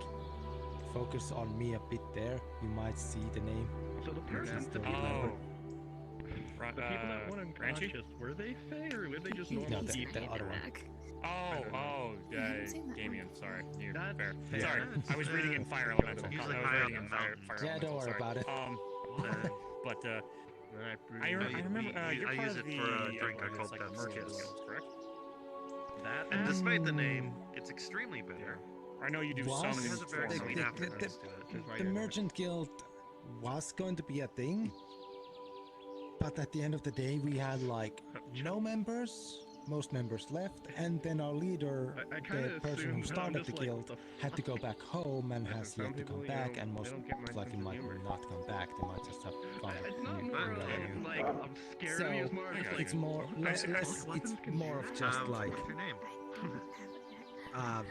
focus on me a bit there, you might see the name. So the person, the Oh. people, the people that went unconscious, were they Fae or were they just normal No, people? the other one. Damien, sorry. You're That's fair. fair. Sorry, I was reading in Fire Elemental. He's I like was high reading up in the Fire mountain. Yeah, Elemental, don't worry sorry. about it. But, I We- remember, we- you're I part use of it for a the, drink I it's call like Pepsi. Merchant Guild, correct? That And despite the name, it's extremely bitter. I know you do Was some It has a very the- sweet the- aftertaste to it. The Merchant Guild was going to be a thing, but at the end of the day, we had like no members. Most members left, and then our leader, I kinda the person who assumed, started just the like, guild, what had to go back home and has some yet to people, come you back, know, and they most don't get my likely sense of might humor. not come back. They might just have found It's a not new more like, revenue. like obscurity, it's more just like It's more less, weapons it's can more of just like What's your name?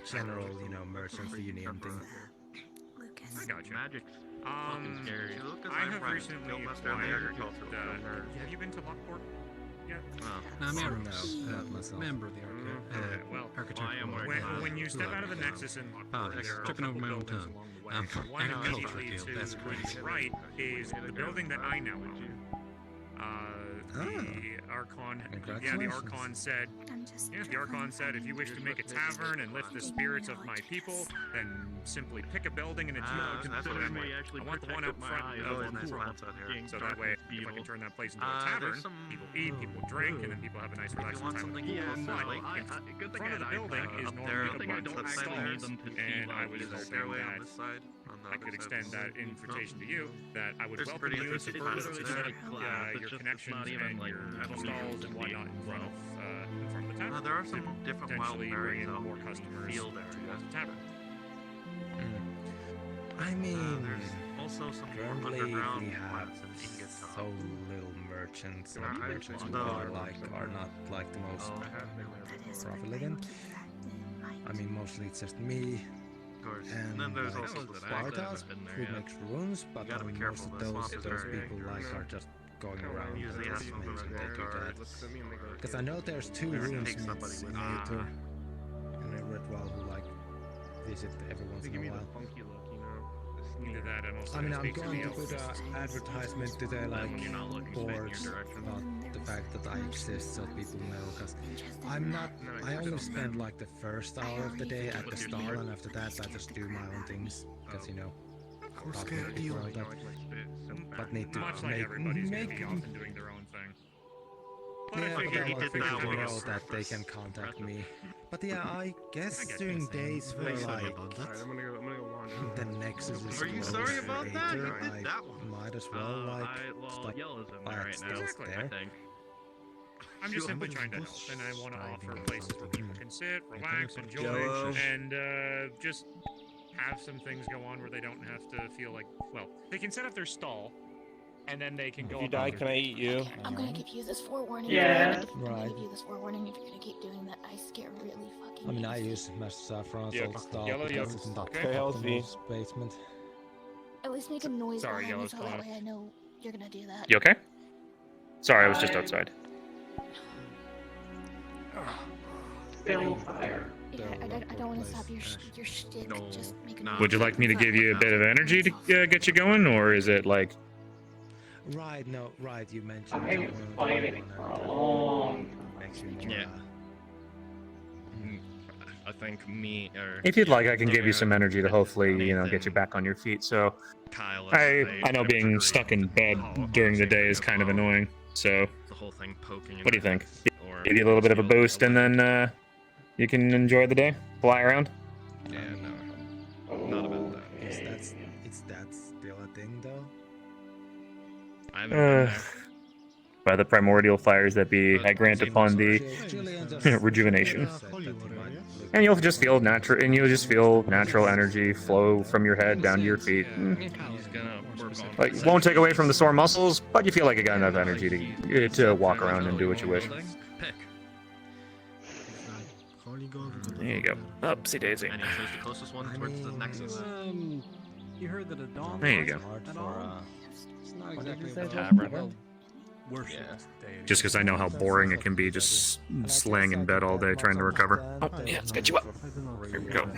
general, you know, merchants union thing. I got you. Magic's Um, fucking scary. You look as I my have friend, recently Guildmaster of the acquired, Agricultural Guild. have you been to Lockport yet? I'm No, a member of the Okay, well, architectural when you step out of the Nexus in Lockport, there are tripping a over couple my own buildings tongue. along the way. One Agriculture immediately Guild, to that's the crazy. right is the building that I now own. the Archon, yeah, the Congratulations. Archon said, I'm just the Archon said, if you wish to make a tavern and lift the spirits of my people, then simply pick a building and it's yours. considering we actually I want the one up protected front my of eyes the nice pool. plants out here. being So that way, darkness if I evil. can turn that place into a There's tavern, some- people eat, people drink, and then people have a nice relaxing want time. something with the Yeah, pool. no, But in good thing front of the building is up there, normally Good thing a I bunch don't of actually need stalls, them to see and I like was this. There's a hoping stairway that on this side. On the I other could side extend of that the side. invitation to you, that I would There's welcome pretty you to interesting further plants It's there. not a class, your it's just connections not even and like your I don't stalls even and whatnot in front of the tavern. There are to some different wild potentially bring berries in out more in the customers field towards area. the tavern. I mean, There's also some more currently underground we have plants and ingot so little merchants, and Alright, merchants who no. are not like the most profligate. I mean, mostly it's just me. Of course. And, And then there's like, also the Spartas who makes runes, but gotta I be mean, careful, most the of swamp is those very people dangerous. like are just going around Usually has some making of they those do that. guards. Because I know there's two Never runes take somebody smiths with in you. Aether, in a ritual who like visit every once in a while. funky look, you know. Either that and also I mean, I'm speak to going the to put elves. an advertisement to the like when you're not looking straight in your boards direction. about the fact that I exist, so people know. Because I'm not. I only spend like the first hour of the day at the stall, and after that, I just do my own things. Because you know, talk to people like that. But need to Much like make everybody's gonna make. be often doing their own thing. But Yeah, I but figured I you want could people figure to something know else. that they can contact me. But yeah, I guess get during this. days where like I'm gonna go wander. the Nexus is Are you closed sorry for about that? You Aether, did I that one. might as well like stop Yellow's in by there right now. stalls I there. think. I'm just simply trying to help, and I want to offer places where people can sit, relax, enjoy, and just have some things go on where they don't have to feel like, well, they can set up their stall, and then they can go. If you die, can I eat you? I'm gonna give you this forewarning. Yeah. I'm gonna Right. give you this forewarning if you're gonna keep doing that. I scare really fucking. I mean, I easy. use Master Saffron's Yeah, old stall Yellow, because yellow. it's in the Okay. Very healthy. topmost basement. At least make a noise Sorry, behind me Yellow's so that calling. way I know you're gonna do that. You okay? Sorry, I was just outside. Still fire. Yeah, I don't want to stop your shtick. No. Just make a Nah. noise. Would you like me to give you a bit of energy to get you going, or is it like? Right, no, right, you mentioned I was fighting for a long time. makes you more, Yeah. I think me or If you'd like, I can give you some energy to hopefully, get you back on your feet. So, Kyle. I know being stuck in bed during the day is kind of annoying. So, The whole thing poking. what do you think? Or Give you a little bit of a boost, and then you can enjoy the day, fly around. Yeah, no, not about that. is that still a thing though? I haven't been there. By the primordial fires that be, I grant upon thee rejuvenation. And you'll just feel natural energy flow from your head down to your feet. He's gonna work on. Like, it won't take away from the sore muscles, but you feel like you got enough energy to walk around and do what you wish. Pick. There you go. Upsy daisy. And he chose the closest one towards the nexus. You heard that a dawn There you go. at all? It's not exactly say? about Tavern? worship. Just because I know how boring it can be just slaying in bed all day trying to recover. Oh, yeah, let's get you up. Here we go.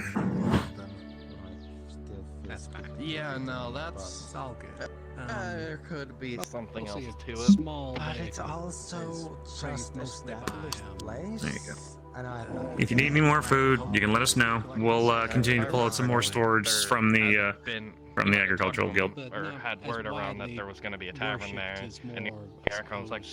That's fine. Yeah, no, that's. It's all good. There could be something we'll else see to a it. small But day it's from also just an established place. There you go. And I If you need any more food, you can let us know. We'll continue to pull out some more storage from the agricultural guild. Or had word around that there was going to be a tavern there, and Garricon was like,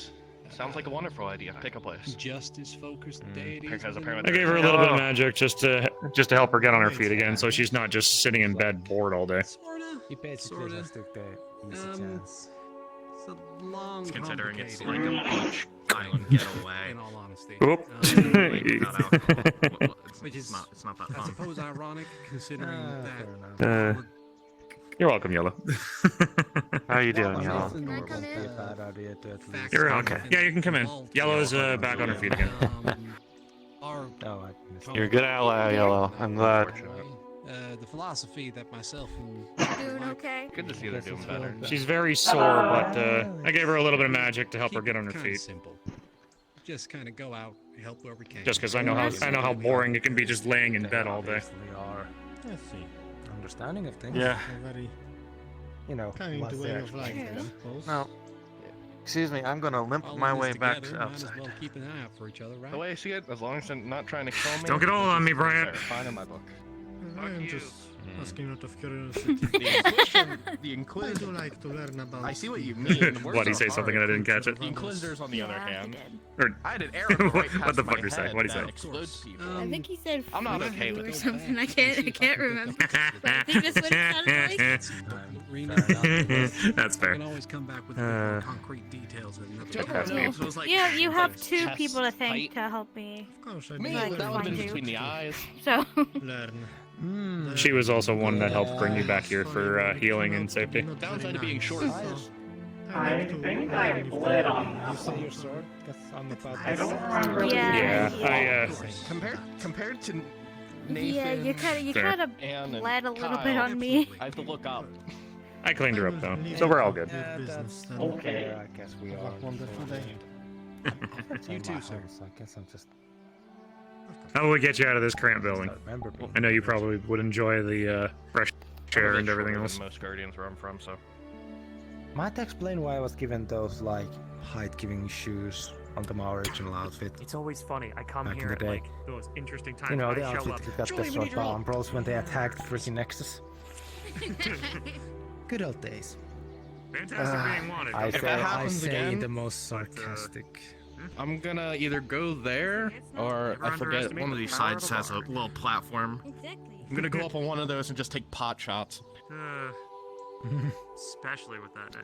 "Sounds like a wonderful idea. Pick a place." Justice focused deities. Because I apparently gave her a little bit of magic just to help her get on her feet again, so she's not just sitting in bed bored all day. Sorta. He basically Sorta. just took the easy chance. It's a long, considering it's complicated- like a beach island getaway. In all honesty. Oop. Without alcohol. It's not that I fun. suppose ironic considering that. Fair enough. You're welcome, Yellow. How you doing, Yellow? It won't be a bad idea to at least. You're okay. Yeah, you can come in. Yellow is back on her feet again. Our Oh, I missed You're a good ally, Yellow. I'm glad. the philosophy that myself and Doing okay? Good to see they're doing better. She's very sore, but I gave her a little bit of magic to help her get on her Kinda feet. simple. Just kind of go out, help where we can. Just because I know how boring it can be just laying in bed all day. They are. I see. Understanding of things. Yeah. A very, you know, Kind what's way their of life, I explanation. suppose. No. Excuse me, I'm gonna limp All my in this way back together, to might as outside. well keep an eye out for each other, right? The way I see it, as long as they're not trying to kill me. Don't get all on me, Brian. Fine in my book. I am just Mm. asking out of curiosity. The Inquisition. I do like to learn about. I see what you mean. Why'd he say something and I didn't catch it? The Inquisitors, on the other hand, Or I had an arrow go right past what the my fuck you say? head What'd he that say? explodes people. I think he said I'm not fruit okay you with or that. something. I can't remember. But I think that's what it sounded like. That's fair. I can always come back with a bit more concrete details. Yeah, you have two people to thank to help me. Of course, I Me, Like, that would have find been you. between the eyes. So. Learn. She was also one that helped bring you back here for healing and safety. Downside to being short. I think I bled on You that say your one. sword? Because I'm about I don't remember. Yeah, Compared to Nathan. Yeah, you Fair. kind of Ann and bled a little bit Kyle, on me. I have to look up. I cleaned her up though, so we're all good. Okay. I guess we are. Wonderful day. You too, sir. So I guess I'm just. How will we get you out of this cramped building? I know you probably would enjoy the fresh air and everything else. Most Guardians where I'm from, so. Might explain why I was given those like height-giving shoes onto my original outfit. It's always funny. I come Back in here the at day. like those interesting times You know, when the I show outfit up. that got Julie, the we short need your help. arm bros when they attacked freaking Nexus. Good old days. Fantastic being wanted. I If say, that I happens say again, the most sarcastic. I'm gonna either go there or I forget one of these sides has a little platform. Exactly. I'm gonna go up on one of those and just take pot shots. Especially with that, I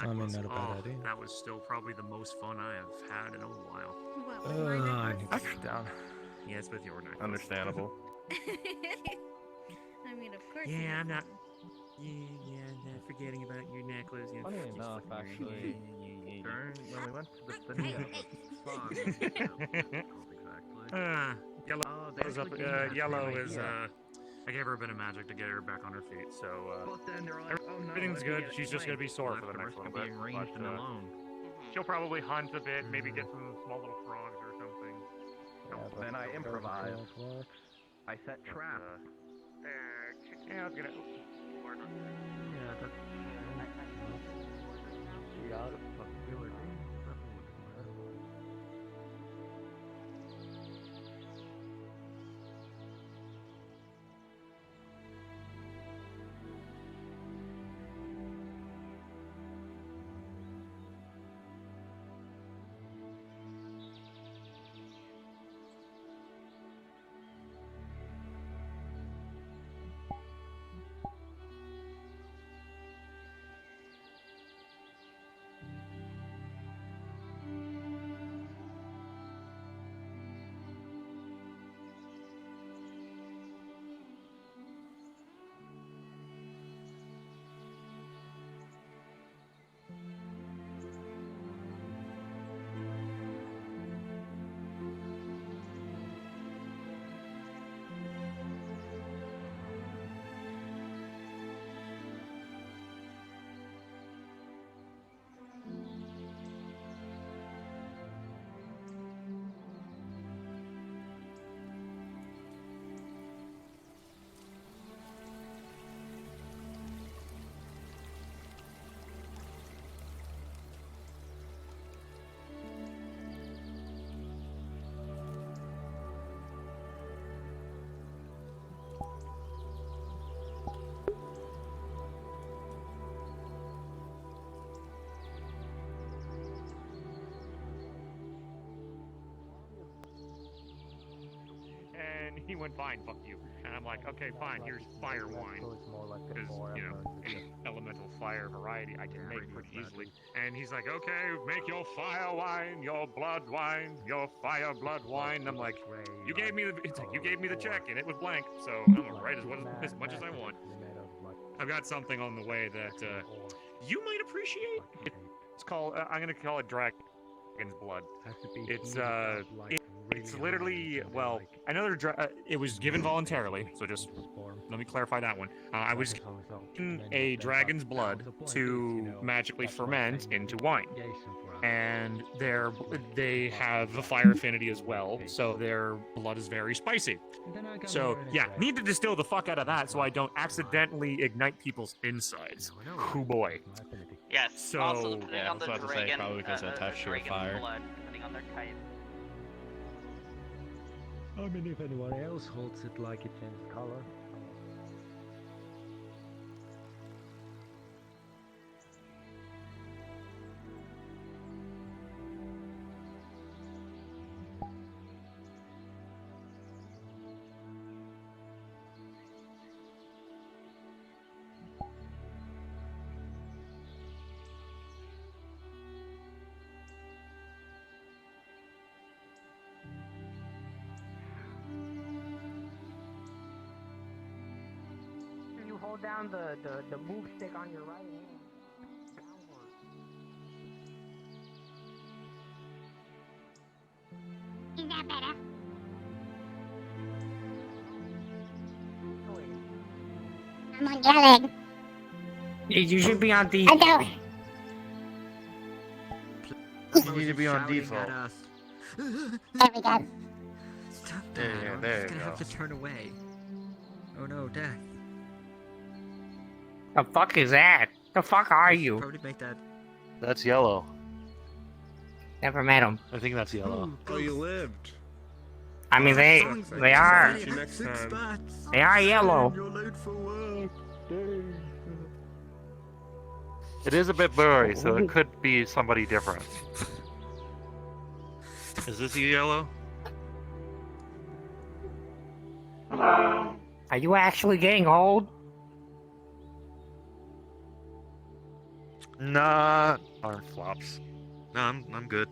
mean, necklace. not a bad idea. That was still probably the most fun I have had in a while. I need to sit down. Yes, with your necklace. Understandable. I mean, of course. Yeah, I'm not. Yeah, forgetting about your necklace. Yeah, Funny enough, actually. When we went to the Yellow is up. Yellow is. I gave her a bit of magic to get her back on her feet, so everything's good. She's just gonna be sore for the next little bit. being ranged and alone. She'll probably hunt a bit, maybe get some small little frogs or something. Then I improvised. I set traps. Yeah, I was gonna. And he went, fine, fuck you. And I'm like, okay, fine, here's fire wine. Because, you know, any elemental fire variety I can make pretty easily. And he's like, okay, make your fire wine, your blood wine, your fire blood wine. And I'm like, you gave me the check and it was blank, so I'm gonna write as much as I want. I've got something on the way that you might appreciate. It's called, I'm gonna call it Dragon's Blood. It's literally, well, I know it was given voluntarily, so just let me clarify that one. I was given a dragon's blood to magically ferment into wine. And they have a fire affinity as well, so their blood is very spicy. So, yeah, need to distill the fuck out of that so I don't accidentally ignite people's insides. Oh boy. Yes. So also, depending yeah, I on was the about to say dragon, probably because attached to a dragon fire. blood, depending on their type. I mean, if anyone else holds it like it changed color. You hold down the move stick on your right hand. Downward. Is that better? I'm on yelling. You should be on I default. don't. You need to be on default. There we go. Stop that. Yeah, I'm there just you gonna have go. to turn away. Oh no, death. The fuck is that? The fuck are I should you? probably make that. That's yellow. Never met him. I think that's yellow. Oh, you lived. I mean, they are. See you next time. They are yellow. You're late for work. Dang. It is a bit blurry, so it could be somebody different. Is this you, yellow? Are you actually getting old? Nah, arm flops. No, I'm good.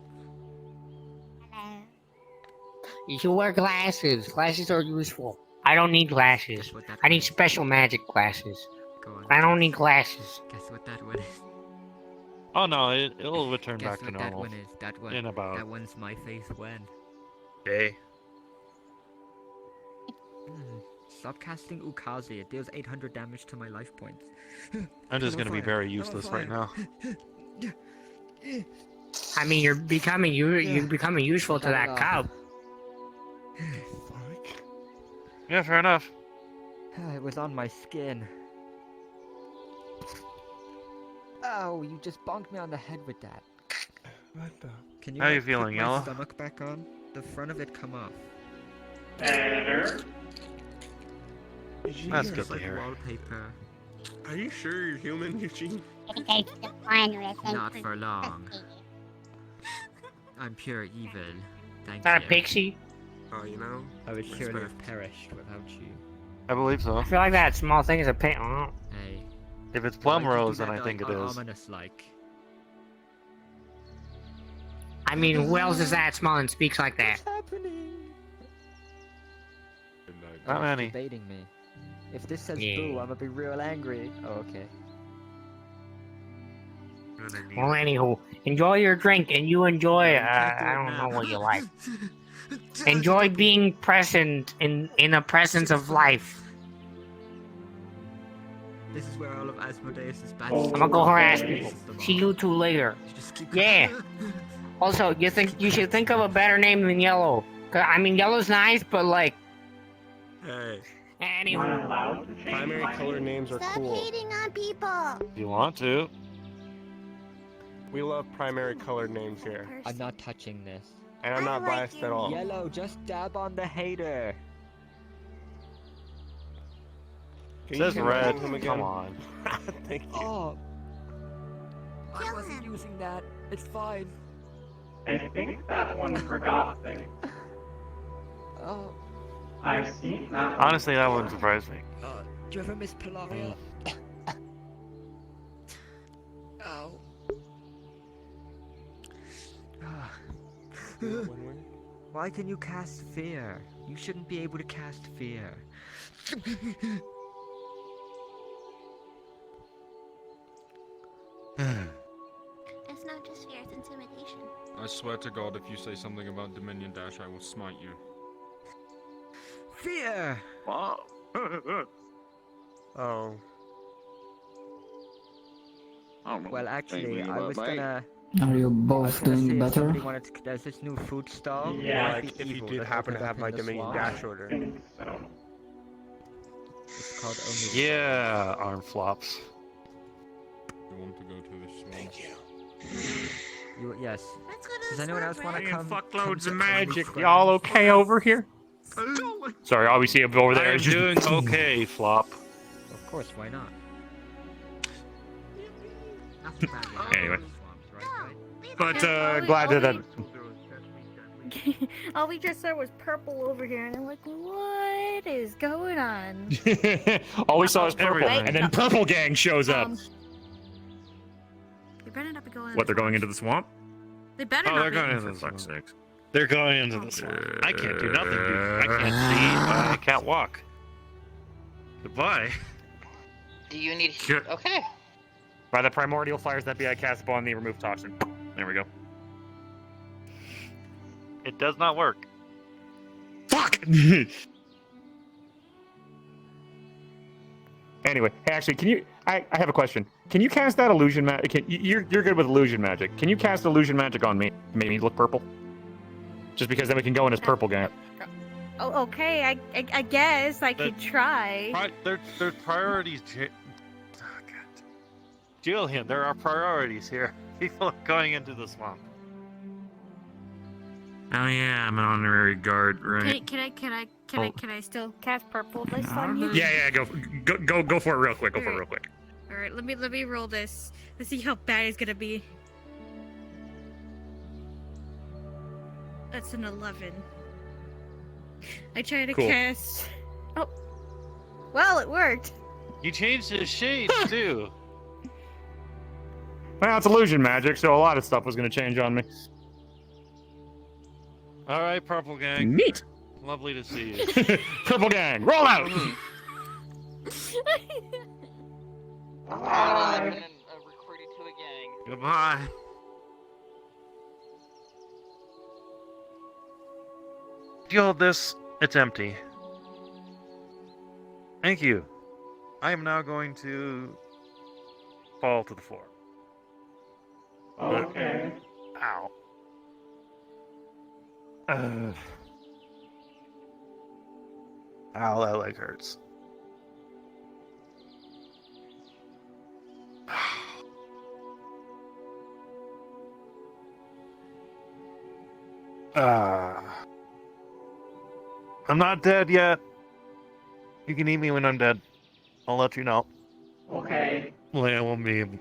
You should wear glasses. Glasses are useful. I don't need glasses. I need special magic glasses. Go on. I don't need glasses. Guess what that one is? Oh no, it'll return Guess back to what that normal one is? That one. in about That one's my face when. day. Stop casting Ukazi. It deals 800 damage to my life points. I'm just gonna be very useless right now. I mean, you're becoming useful to that cub. Yeah, fair enough. It was on my skin. Oh, you just bonked me on the head with that. What the? Can you How you like, feeling, put my Yellow? stomach back on? The front of it come off. Better. That's good to like hear. Wallpaper. Are you sure you're human, Eugene? Not for long. I'm pure evil. Thank Is that you. a pixie? Oh, you know? I would surely Respect. have perished without you. I believe so. I feel like that small thing is a pig. Hey. If it's Why'd plum you do rose, then that, I think it like, is. Ominous like. I mean, who else is that small and speaks like that? Not many. Debating me. If this says Yeah. boo, I'm gonna be real angry. Oh, okay. Well, anywho, enjoy your drink and you enjoy. can't do it I don't now. know what you like. Enjoy being present in the presence of life. This is where all of Asmodeus' bad I'm gonna go harass people. See you two later. Yeah. Also, you should think of a better name than Yellow. 'Cause, I mean, Yellow's nice, but like. Hey. Anyway. Primary color names are Stop cool. hating on people. If you want to. We love primary color names here. I'm not touching this. And I'm not biased at all. Yellow, just dab on the hater. It Can says you red. him again? Come on. Thank you. Oh. I wasn't using that. It's fine. I think that one forgot things. Oh. I've seen that. Honestly, that wouldn't surprise me. Do you ever miss Polaria? Ow. Why can you cast fear? You shouldn't be able to cast fear. It's not just fear, it's intimidation. I swear to God, if you say something about Dominion Dash, I will smite you. Fear! Oh. Well, actually, I was gonna. Are you I was both gonna see doing if better? somebody wanted to, there's this new food stall. Yeah, It might like be if you evil did that happen to opened have up my in the Dominion swamp. Dash order. It's called only. Yeah, arm flops. You want to go to the swamp? Yes. Does anyone else want to Bringing come? fuckloads come of to magic. friends? Y'all okay over here? Sorry, all we see over there I'm is just... doing okay, Flop. Of course, why not? Anyway. Right? But, all glad that... all we just saw was purple over here, and I'm like, what is going on? all we saw is purple, Wait, and then no. Purple Gang shows up. They better not be going. What, they're going into the swamp? They better Oh, not they're be. going into For the fuck's swamp. sakes. They're going into the swamp. I can't do nothing, dude. I can't see. I can't walk. Goodbye. Do you need? Good. Okay. By the primordial fires that be, I cast upon the remove toxin. There we go. It does not work. Fuck! Anyway, hey, actually, can you... I have a question. Can you cast that illusion magic? You're good with illusion magic. Can you cast illusion magic on me? Make me look purple? Just because then we can go in as Purple Gang. Oh, okay. I guess I could try. There's priorities. Oh, God. Julian, there are priorities here. People are going into the swamp. Oh yeah, I'm an honorary guard, right? Can I still cast purple this on you? Yeah, go for it real quick. Go for it real quick. All right, let me roll this. Let's see how bad it's gonna be. That's an 11. I try to Cool. cast. Oh, well, it worked. You changed his shades too. Well, it's illusion magic, so a lot of stuff was gonna change on me. All right, Purple Gang. Neat. Lovely to see you. Purple Gang, roll out. Recording to a gang. Goodbye. Do you hold this? It's empty. Thank you. I am now going to fall to the floor. Okay. Ow. Ow, that leg hurts. I'm not dead yet. You can eat me when I'm dead. I'll let you know. Okay. Well, I won't be able.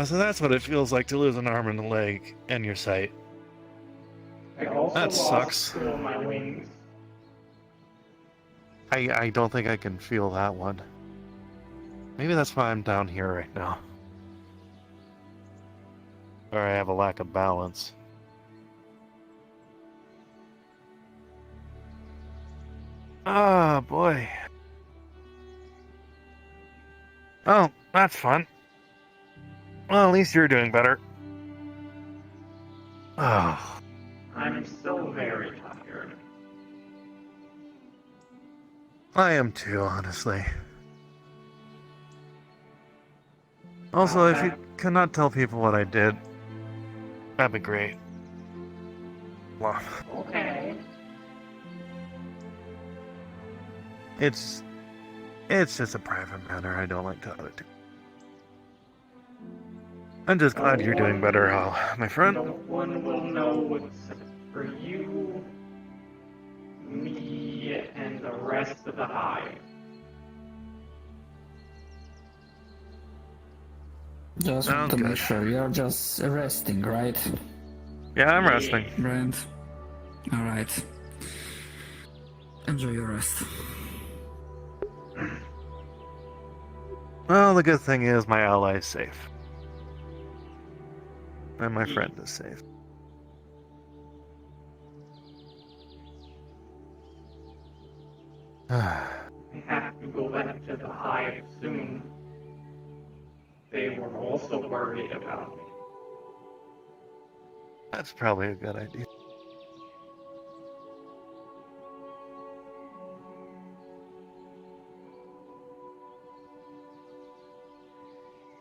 So that's what it feels like to lose an arm and a leg and your sight. I also That lost sucks. 2 of my wings. I don't think I can feel that one. Maybe that's why I'm down here right now. Or I have a lack of balance. Ah, boy. Oh, that's fun. Well, at least you're doing better. Oh. I'm still very tired. I am too, honestly. Also, if you cannot tell people what I did, that'd be great. Well, Okay. it's just a private matter. I don't like to tell it to. I'm just glad you're doing better, Hal, my friend. No one will know except for you, me, and the rest of the hive. Just Sounds to good. make sure, you're just resting, right? Yeah, I'm resting. Brent. Alright. Enjoy your rest. Well, the good thing is my ally is safe. And my friend is safe. I have to go back to the hive soon. They were also worried about me. That's probably a good idea.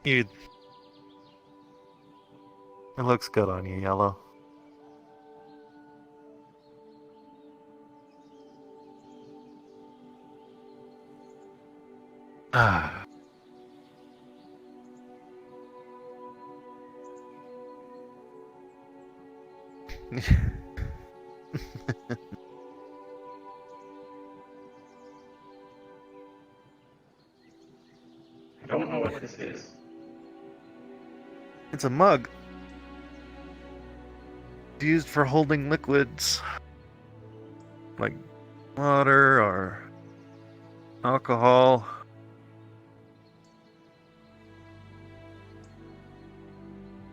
It looks good on you, Yellow. I don't know what this is. It's a mug. It's used for holding liquids. Like water or alcohol.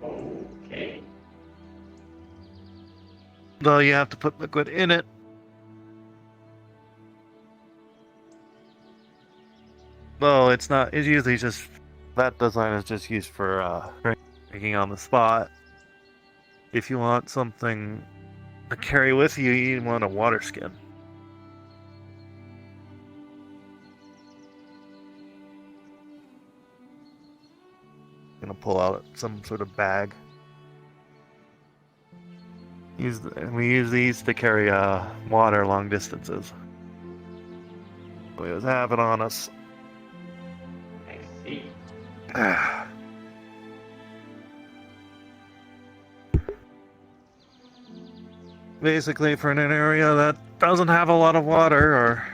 Okay. Though you have to put liquid in it. Well, it's not. It's usually just that design is just used for drinking on the spot. If you want something to carry with you, you want a water skin. Gonna pull out some sort of bag. We use these to carry water long distances. We always have it on us. I see. Basically, for an area that doesn't have a lot of water or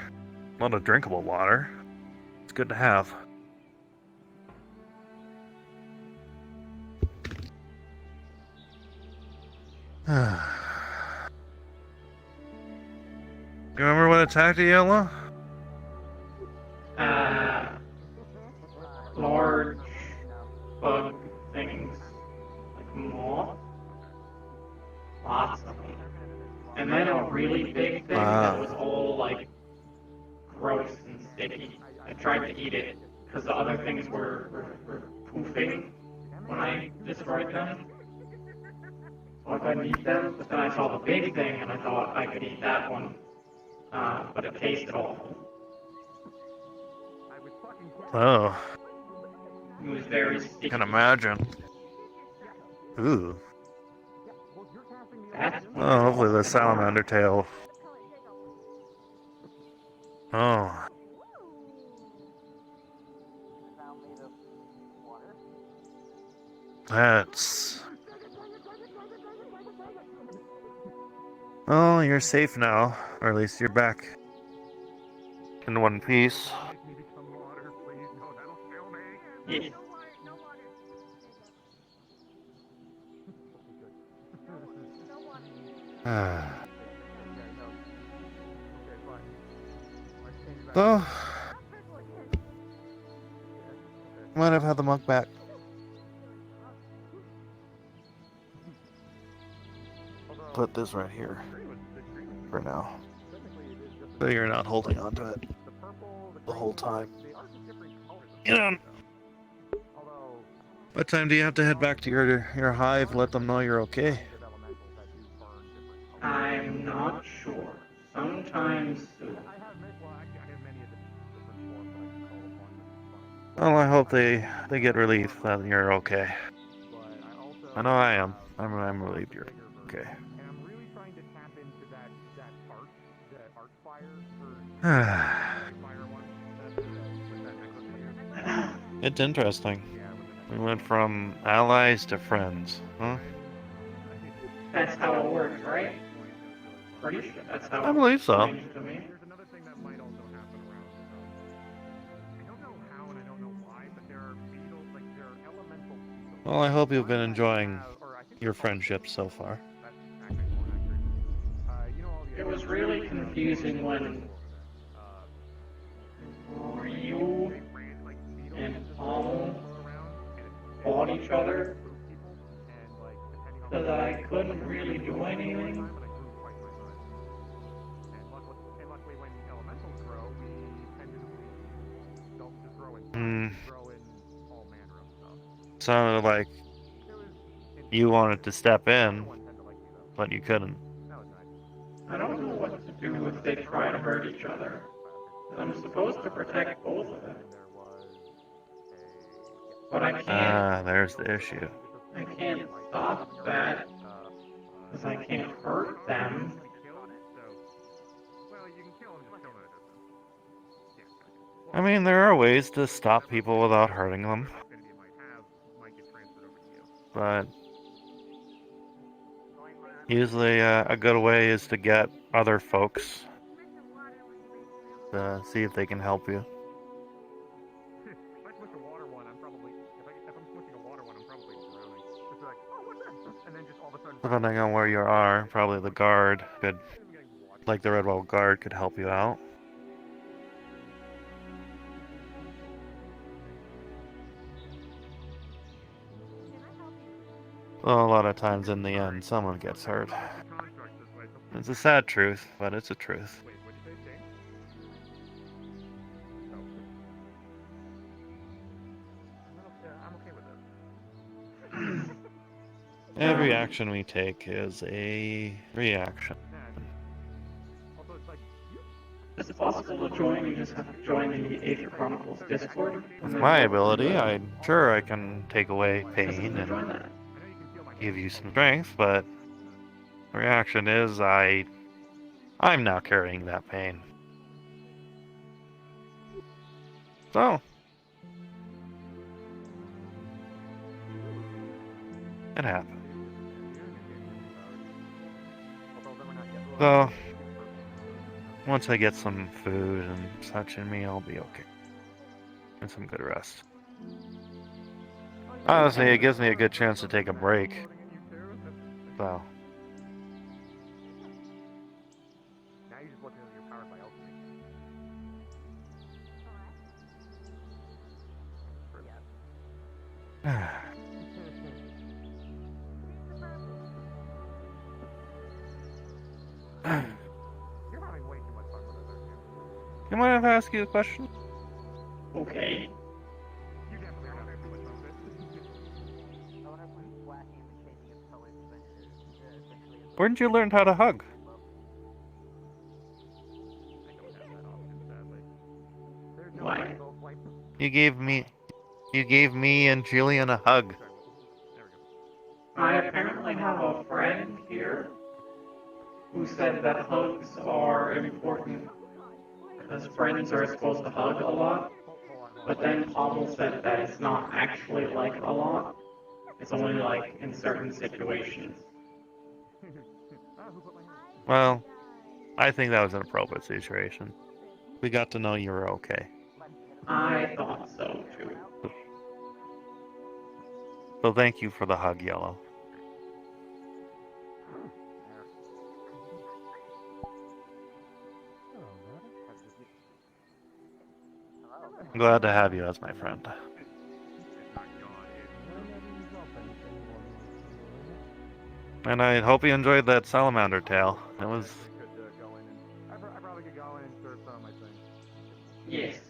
a lot of drinkable water, it's good to have. You remember what attacked you, Yellow? Large bug things, like moths. Lots of them. And then a really big thing that was all like gross and sticky. I tried to eat it because the other things were poofing when I destroyed them. So I couldn't eat them, but then I saw the big thing and I thought I could eat that one. But it tasted awful. Oh. It was very sticky. Can imagine. Ooh. Oh, hopefully the salamander tail. Oh. That's... Oh, you're safe now. Or at least you're back in one piece. Yeah. So, might have had the monk back. Put this right here for now. So you're not holding onto it the whole time. What time do you have to head back to your hive? Let them know you're okay. I'm not sure. Sometimes soon. Well, I hope they get relief that you're okay. I know I am. I'm relieved you're okay. It's interesting. We went from allies to friends, huh? That's how it works, right? Pretty sure that's how I believe so. it seems to me. Well, I hope you've been enjoying your friendship so far. It was really confusing when Ryu and Almo fought each other because I couldn't really do anything. Sounded like you wanted to step in, but you couldn't. I don't know what to do if they try to hurt each other. I'm supposed to protect both of them. But I can't. Ah, there's the issue. I can't stop that because I can't hurt them. I mean, there are ways to stop people without hurting them. But Usually, a good way is to get other folks to see if they can help you. If I switch a water one, I'm probably if I'm switching a water one, I'm probably drowning. Just like, oh, what's that? And then just all of a sudden. Depending on where you are, probably the guard could, like the Redwall guard, could help you out. Well, a lot of times in the end, someone gets hurt. It's a sad truth, but it's a truth. I'm okay with it. Every action we take is a reaction. Also, it's like Is it possible to join? You just have to join the Aether Chronicles Discord. With my ability, I'm sure I can take away pain and give you some strength, but the reaction is I'm now carrying that pain. So, it happened. So, once I get some food and such in me, I'll be okay. And some good rest. Honestly, it gives me a good chance to take a break. So. now you're just looking at your powered by alchemy. You're having way too much fun with it, aren't you? You mind if I ask you a question? Okay. You definitely are not having too much fun with it. Where did you learn how to hug? Why? You gave me and Julian a hug. I apparently have a friend here who said that hugs are important because friends are supposed to hug a lot. But then Pavel said that it's not actually like a lot. It's only like in certain situations. Well, I think that was an appropriate situation. We got to know you were okay. I thought so too. So thank you for the hug, Yellow. I'm glad to have you as my friend. And I hope you enjoyed that salamander tale. It was... I probably could go in and serve some, I think. Yes.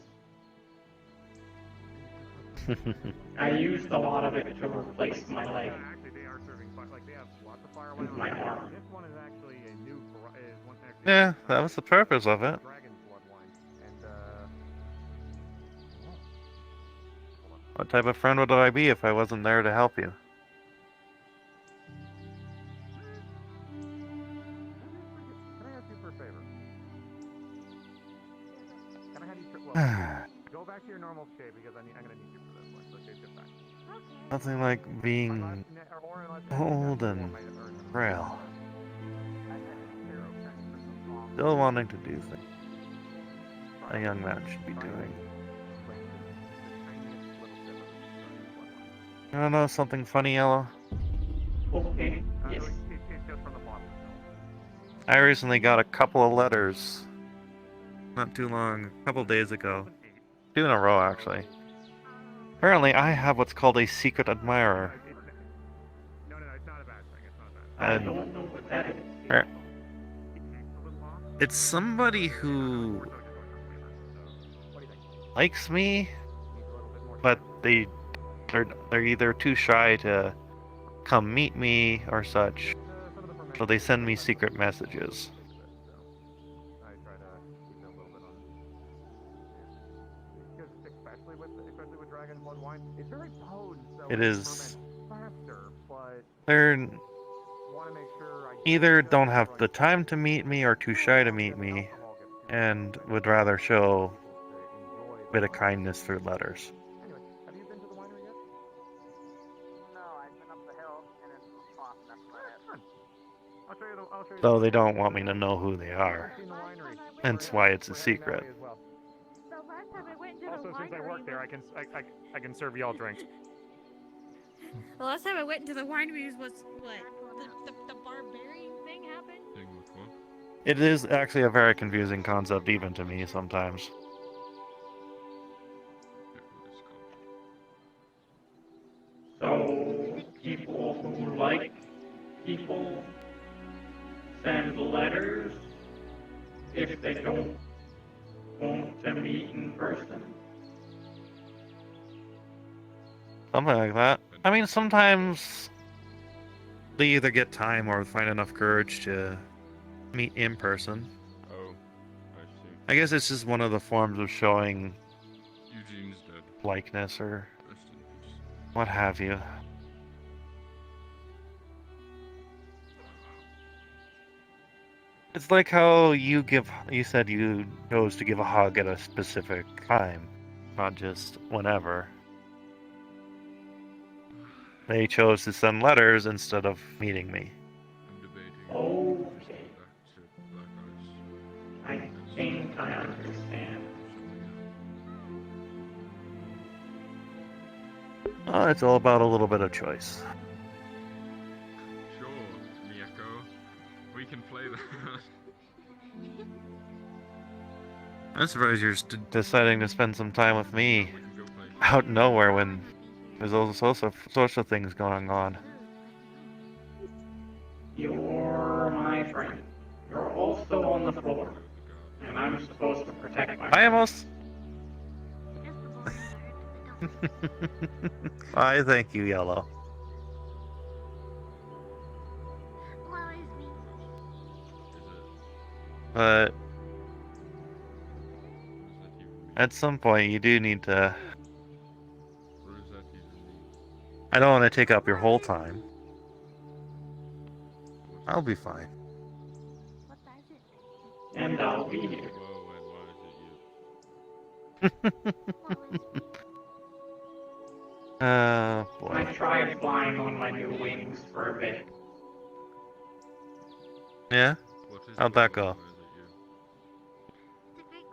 I used a lot of it to replace my leg. Actually, they are serving like they have lots of fire with my arm. This one is actually a new Yeah, that was the purpose of it. dragon blood wine. And What type of friend would I be if I wasn't there to help you? can I ask you for a favor? Can I have you go back to your normal shape because I'm gonna need you for this one. So shape it back. Nothing like being old and frail. Still wanting to do things a young man should be doing. You wanna know something funny, Yellow? Okay, yes. It's just from the bottom. I recently got a couple of letters. Not too long, a couple days ago. 2 in a row, actually. Apparently, I have what's called a secret admirer. No, it's not a bad thing. It's not a I bad don't know what that is. It's somebody who likes me, but they're either too shy to come meet me or such, so they send me secret messages. I try to keep it a little bit on. Because especially with dragon blood wine, it's very potent. So It is. faster, but They're want to make sure I either don't have the time to meet me or too shy to meet me, and would rather show a bit of kindness through letters. Anyway, have you been to the winery yet? No, I've been up the hill and it's far. That's about it. I'll Though they don't want me to know who they are. Hence why it's a secret. Also, since I work there, I can serve y'all drinks. The last time I went into the wineries was what? The barbarian thing happened? It is actually a very confusing concept even to me sometimes. So, people who like people send letters if they don't want to meet in person. Something like that. I mean, sometimes they either get time or find enough courage to meet in person. Oh, I see. I guess it's just one of the forms of showing Eugene's dead. likeness or Rest in peace. what have you. It's like how you said you chose to give a hug at a specific time, not just whenever. They chose to send letters instead of meeting me. I'm debating. Okay. Back to Black Ice. I think I understand. Oh, it's all about a little bit of choice. Sure, Miyako. We can play that. I'm surprised you're deciding to spend some time with me out of nowhere when there's all sorts of social things going on. You're my friend. You're also on the floor. And I'm supposed to protect myself. I almost... I thank you, Yellow. But at some point, you do need to... What does that even mean? I don't want to take up your whole time. I'll be fine. And I'll be here. Whoa, and why is it you? Boy. I tried flying on my new wings for a bit. Yeah? How'd that go?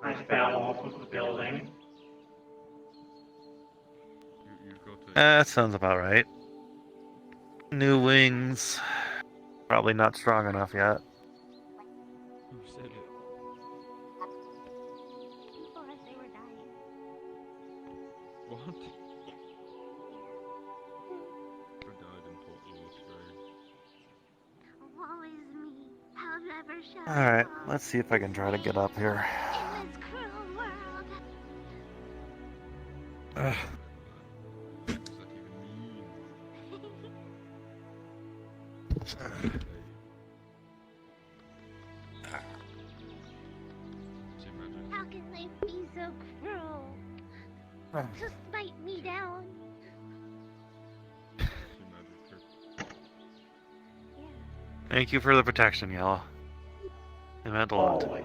I fell off of the building. That sounds about right. New wings. Probably not strong enough yet. Who said it? People as they were dying. What? Who died in Portugal, Woe is me. How never shall Alright, let's see if I can try to get up here. in this cruel world. Ugh. What does that even mean? How can they be so cruel? Just bite me down. Thank you for the protection, Yellow. It meant a lot. Always.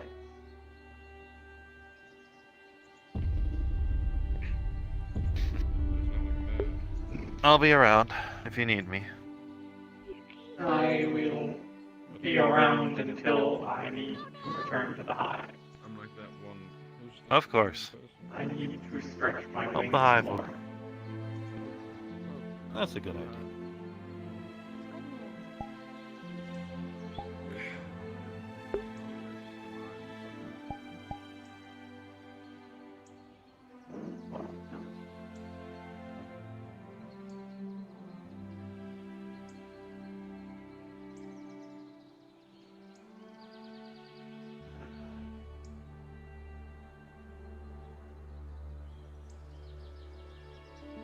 I'll be around if you need me. I will be around until I need to return to the hive. I'm like that one. Of course. I need to stretch my Help wings the hive. more. That's a good idea.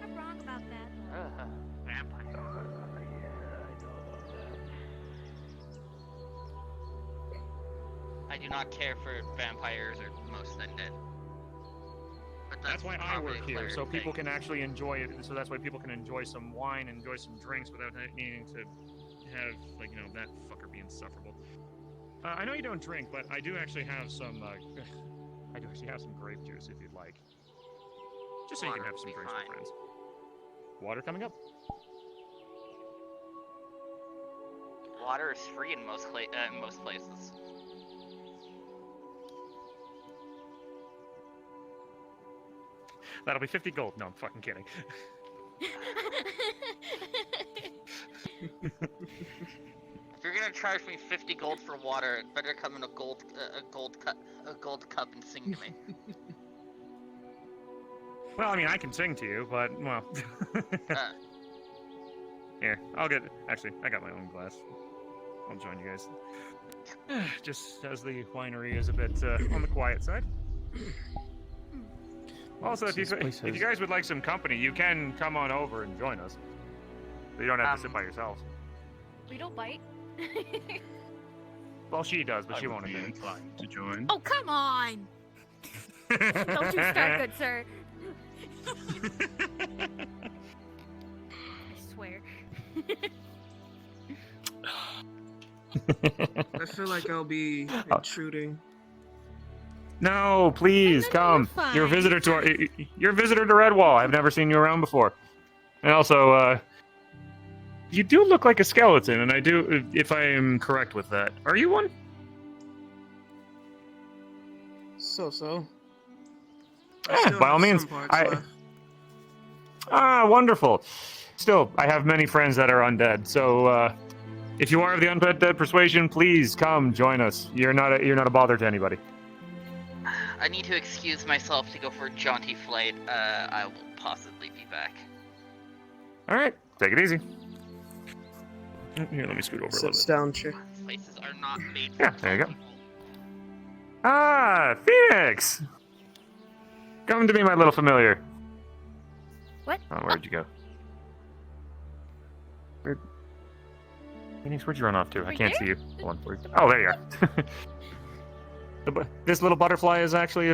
I'm wrong about that. I do not care for vampires or most undead. But That's why I probably work a here, cleric so people thing. can actually enjoy it. So that's why people can enjoy some wine, enjoy some drinks without needing to have, like, you know, that fucker be insufferable. I know you don't drink, but I do actually have some. I do actually have some grape juice if you'd like. Just so you can Water have will some be drinks fine. with friends. Water coming up. water is free in most places. That'll be 50 gold. No, I'm fucking kidding. If you're gonna charge me 50 gold for water, it better come in a gold cup and sing to me. Well, I mean, I can sing to you, but, well... Here, I'll get... Actually, I got my own glass. I'll join you guys. Just as the winery is a bit on the quiet side. Also, if you guys would like some company, you can come on over and join us. So you don't have to sit by yourselves. We don't bite. Well, she does, but she won't admit it. To join. Oh, come on! Don't you start, good sir. I swear. I feel like I'll be intruding. No, please come. You're a visitor to Redwall. I've never seen you around before. And also, you do look like a skeleton, and I do, if I am correct with that. Are you one? So. By all means. Wonderful. Still, I have many friends that are undead, so if you are of the undead persuasion, please come join us. You're not a bother to anybody. I need to excuse myself to go for a jaunty flight. I will possibly be back. All right, take it easy. Here, let me scoot over a little bit. Down, chair. Places are not made for there you go. Ah, Phoenix! Come to me, my little familiar. What? Oh, where'd you go? Phoenix, where'd you run off to? I can't see you. Hold on, where... Oh, there you are. This little butterfly is actually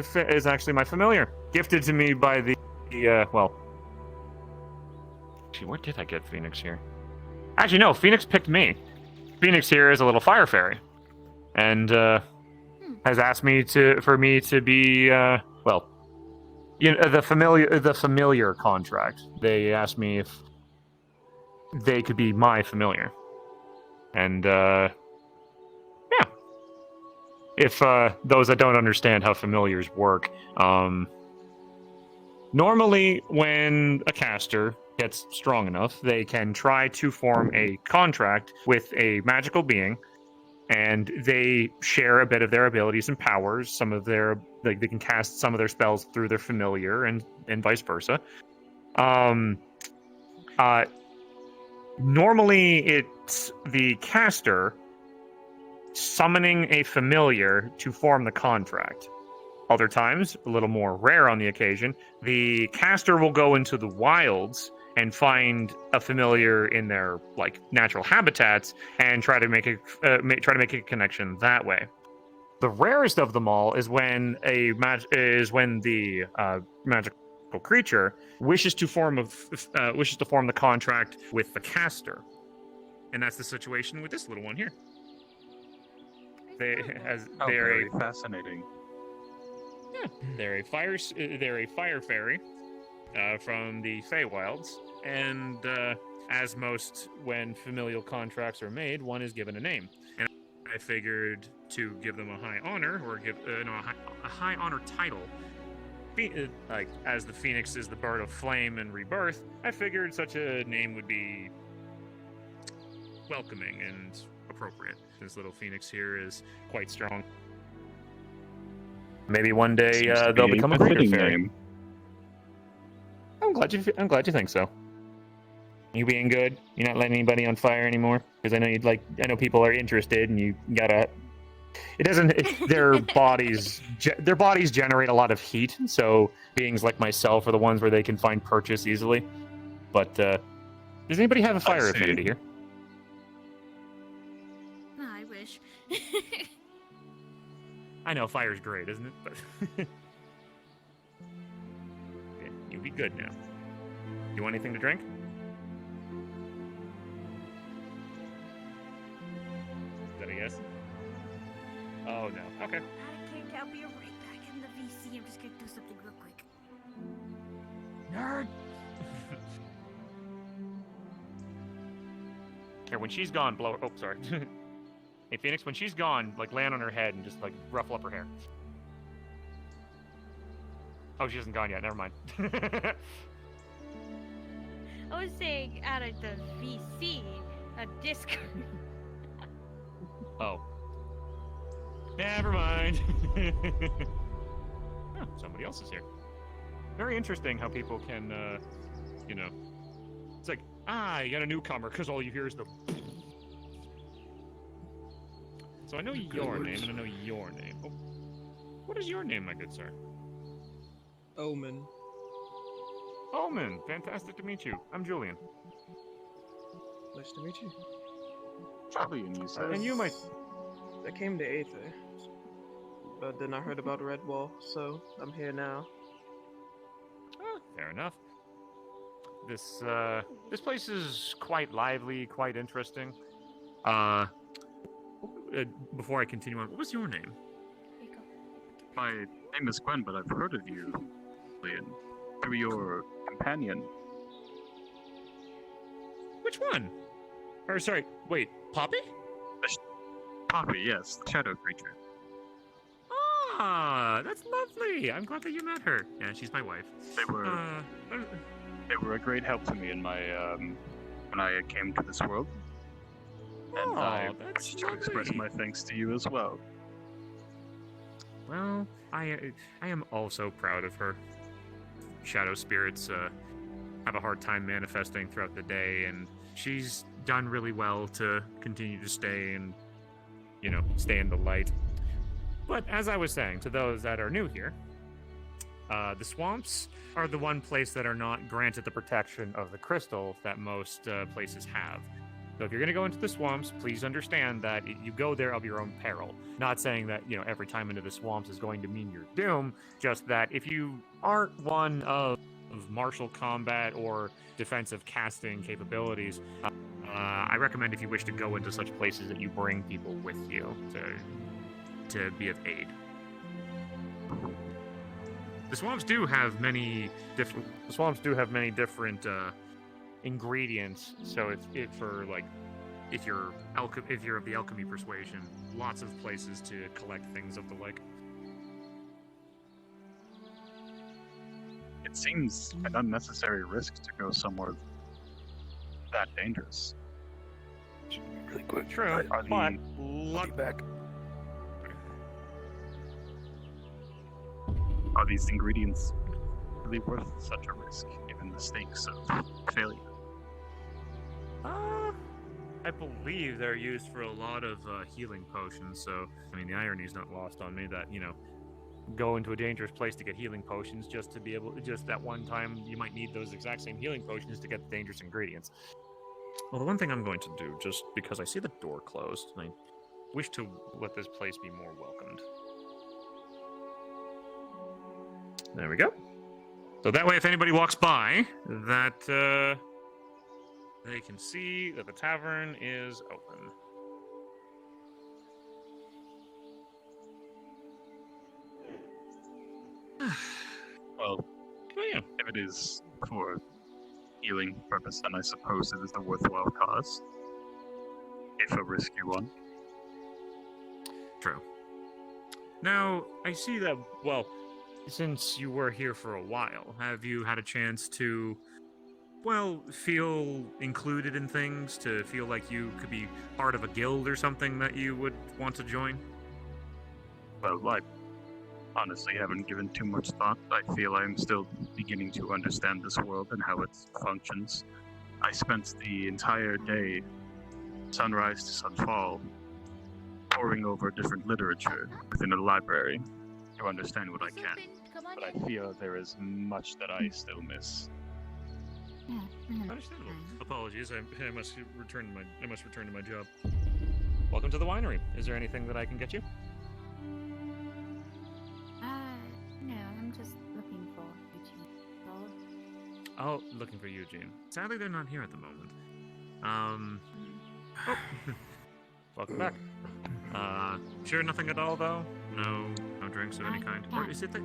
my familiar, gifted to me by the well. Actually, where did I get Phoenix here? Actually, no. Phoenix picked me. Phoenix here is a little fire fairy, and has asked me for me to be well, you know, the familiar contract. They asked me if they could be my familiar, and if those that don't understand how familiars work, normally when a caster gets strong enough, they can try to form a contract with a magical being, and they share a bit of their abilities and powers. Some of their, they can cast some of their spells through their familiar, and vice versa. Normally it's the caster summoning a familiar to form the contract. Other times, a little more rare on the occasion, the caster will go into the wilds and find a familiar in their natural habitats and try to make a connection that way. The rarest of them all is when the magical creature wishes to form the contract with the caster, and that's the situation with this little one here. They're fascinating. Yeah, they're a fire fairy from the Feywilds, and as most when familial contracts are made, one is given a name. And I figured to give them a high honor, or give a high honor title. As the Phoenix is the bird of flame and rebirth, I figured such a name would be welcoming and appropriate. This little Phoenix here is quite strong. Maybe one day they'll become a greater fairy. I'm glad you think so. You being good? You're not letting anybody on fire anymore? Because I know I know people are interested, and you gotta. Their bodies generate a lot of heat, so beings like myself are the ones where they can find purchase easily. But does anybody have a fire affinity here? Oh, I wish. I know fire's great, isn't it? But okay, you'll be good now. You want anything to drink? Is that a yes? Oh no. Okay. I'll be right back in the VC. I'm just gonna do something real quick. Nerd. Here, when she's gone, blow her. Oh, sorry. Hey, Phoenix, when she's gone, like, land on her head and just, like, ruffle up her hair. Oh, she hasn't gone yet. Never mind. I was saying out of the VC, a Discord. Oh. Never mind. Oh, somebody else is here. Very interesting how people can, you know... It's like, you got a newcomer, because all you hear is the... So I know your name, and I know your name. Oh, what is your name, my good sir? Omen. Omen! Fantastic to meet you. I'm Julian. Nice to meet you. Julian, you said. And you, my... I came to Aether, but then I heard about Redwall, so I'm here now. Fair enough. This place is quite lively, quite interesting. Before I continue on, what was your name? My name is Gwen, but I've heard of you, Julian, through your companion. Which one? Or, sorry, wait, Poppy? Poppy, yes, the shadow creature. Ah, that's lovely. I'm glad that you met her. Yeah, she's my wife. They were a great help to me in my when I came to this world. And I wish to express my thanks to you as well. Well, I am also proud of her. Shadow spirits have a hard time manifesting throughout the day, and she's done really well to continue to stay and, you know, stay in the light. But as I was saying, to those that are new here, the swamps are the one place that are not granted the protection of the crystal that most places have. So if you're going to go into the swamps, please understand that you go there of your own peril. Not saying that, you know, every time into the swamps is going to mean your doom, just that if you aren't one of martial combat or defensive casting capabilities, I recommend if you wish to go into such places that you bring people with you to be of aid. The swamps do have many different ingredients, so if you're of the alchemy persuasion, lots of places to collect things of the like. It seems an unnecessary risk to go somewhere that dangerous. Really quick. True, Are but luck back. Are these ingredients really worth such a risk, given the stakes of failure? I believe they're used for a lot of healing potions, so, I mean, the irony's not lost on me that, you know, go into a dangerous place to get healing potions just to be able to, just that one time you might need those exact same healing potions to get the dangerous ingredients. Well, the one thing I'm going to do, just because I see the door closed, and I wish to let this place be more welcomed. There we go. So that way, if anybody walks by, that, they can see that the tavern is open. Well, if it is for healing purpose, then I suppose it is a worthwhile cause. If a risky one. True. Now, I see that, well, since you were here for a while, have you had a chance to, well, feel included in things, to feel like you could be part of a guild or something that you would want to join? Well, I honestly haven't given too much thought. I feel I'm still beginning to understand this world and how it functions. I spent the entire day, sunrise to sunfall, poring over different literature within a library to understand what I can. But I feel there is much that I still miss. Understandable. Apologies, I must return to my job. Welcome to the winery. Is there anything that I can get you? No, I'm just looking for Eugene. Oh, looking for Eugene. Sadly, they're not here at the moment. Oh. Welcome back. Sure, nothing at all, though? No drinks of any kind? Or is it that... I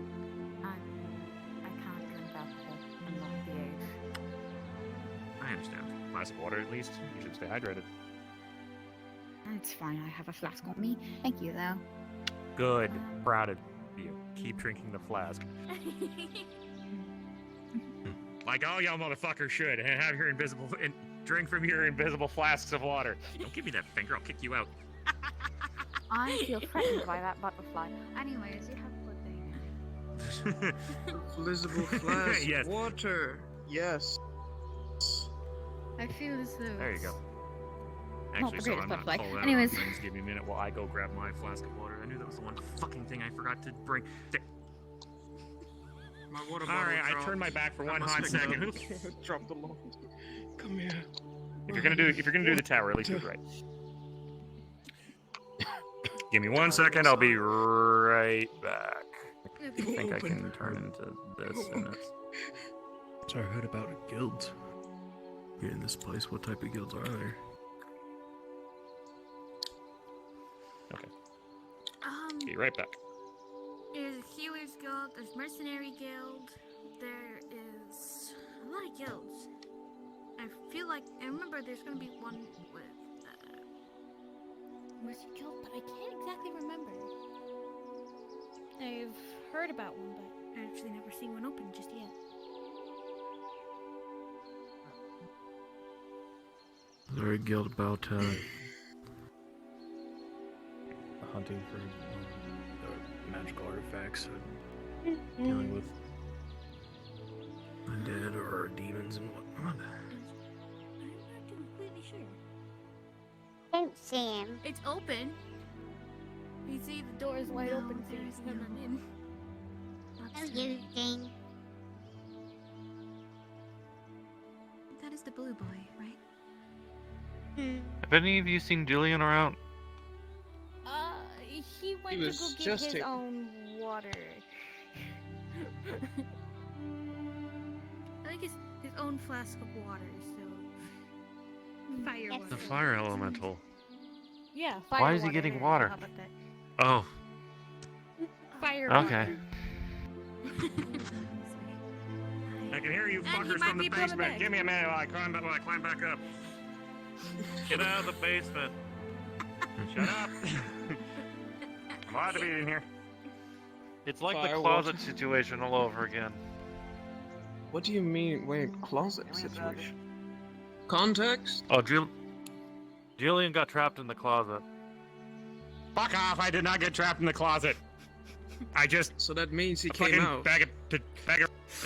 can't drink alcohol. I'm not the age. I understand. Glass of water, at least. You should stay hydrated. It's fine. I have a flask on me. Thank you, though. Good. Proud of you. Keep drinking the flask. Like all y'all motherfuckers should, and have your invisible and drink from your invisible flasks of water. Don't give me that finger, I'll kick you out. I feel threatened by that butterfly. Anyways, you have a good thing. Invisible flask. Yes. Water. Yes. I feel as though. There you go. Not Actually, the so greatest I'm not butterfly. called out Anyways. on things. Give me a minute while I go grab my flask of water. I knew that was the one fucking thing I forgot to bring. My water bottle Alright, I dropped. turned my back for I one must hot pick second. it up. Dropped the lock. Come here. If you're gonna do the tower, at least do it right. Give me 1 second, I'll be right back. I think I can turn into this in it. So I heard about guilds. Here in this place, what type of guilds are there? Okay. Be right back. There's a Healer's Guild, there's Mercenary Guild, there is a lot of guilds. I feel like, I remember there's gonna be one with, Mercy Guild, but I can't exactly remember. I've heard about one, but I've actually never seen one open just yet. Is there a guild about hunting for magical artifacts, dealing with undead or demons and whatnot? I'm not completely sure. Don't see him. It's open. You see the door is wide open, so there's no one in. No using. That is the blue boy, right? Have any of you seen Julian around? He went to go get his own water. I think his own flask of water, so fire water. The fire elemental. Yeah, fire Why is he water, getting there, water? how about that? Oh. Fire Okay. water. I can hear you And he fuckers might from the be coming basement. back. Give me a minute while I climb back up. Get out of the basement. Shut up. I'm allowed to be in here. It's like Fire the closet situation all over again. What do you mean? Wait, closet situation? Context? Oh, Julian got trapped in the closet. Fuck off! I did not get trapped in the closet. I just. So that means he fucking came out. bag of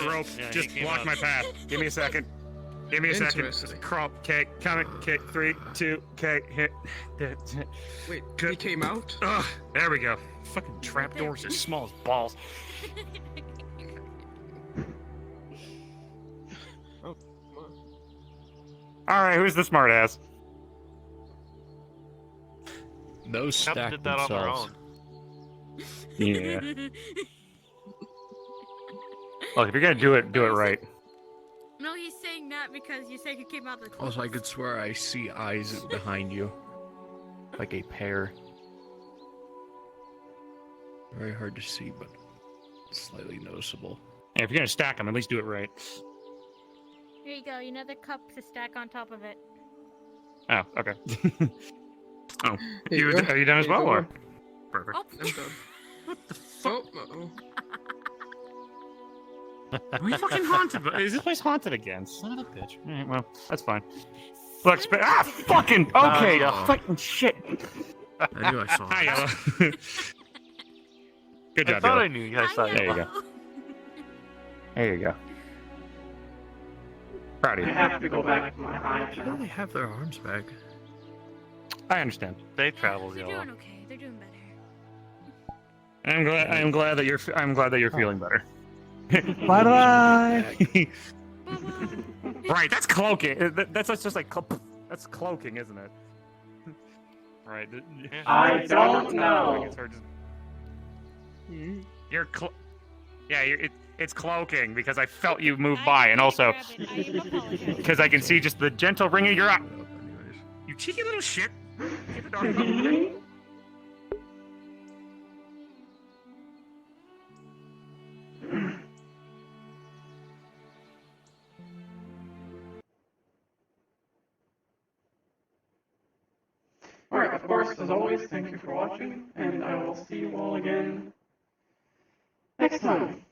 rope Yeah, just he came blocked out. my path. Give me a second. Give me a second. Interesting. Crawl. Okay, coming. Okay, 3, 2. Okay, hit. Wait, Good. he came out? Ugh, there we go. Fucking trapdoors as small as balls. Oh, All right, who's the smartass? Those Cubs stack did that on their themselves. own. Yeah. Look, if you're gonna do it right. No, he's saying that because you say he came out of the closet. Also, I could swear I see eyes behind you. Like a pair. Very hard to see, but slightly noticeable. Yeah, if you're gonna stack them, at least do it right. Here you go, another cup to stack on top of it. Oh, okay. Oh, Here you go. are you done as Here you well, go. or? Perfect. Oh, I'm done. What the fuck? Oh. Are we fucking haunted? Is this place haunted again? Son of a bitch. Alright, well, that's fine. Look, fucking, okay, Oh. fucking shit. I knew I saw Hi, it. Yellow. Good I job, thought Yellow. I knew you guys saw There you it. go. There you go. Proud of I you. have to go back to my high How do they have their arms back? I understand. They travel, They're Yellow. doing okay. They're doing better. I'm glad that you're feeling better. Bye bye. Right, that's cloaking. That's just like that's cloaking, isn't it? Right. I don't know. It's hard to- You're it's cloaking because I felt you move by, and also because I can see just the gentle ring of your eye. You cheeky little shit. Keep it dark. Alright, of course course, as always, thank you for watching, and I will see you all again next time.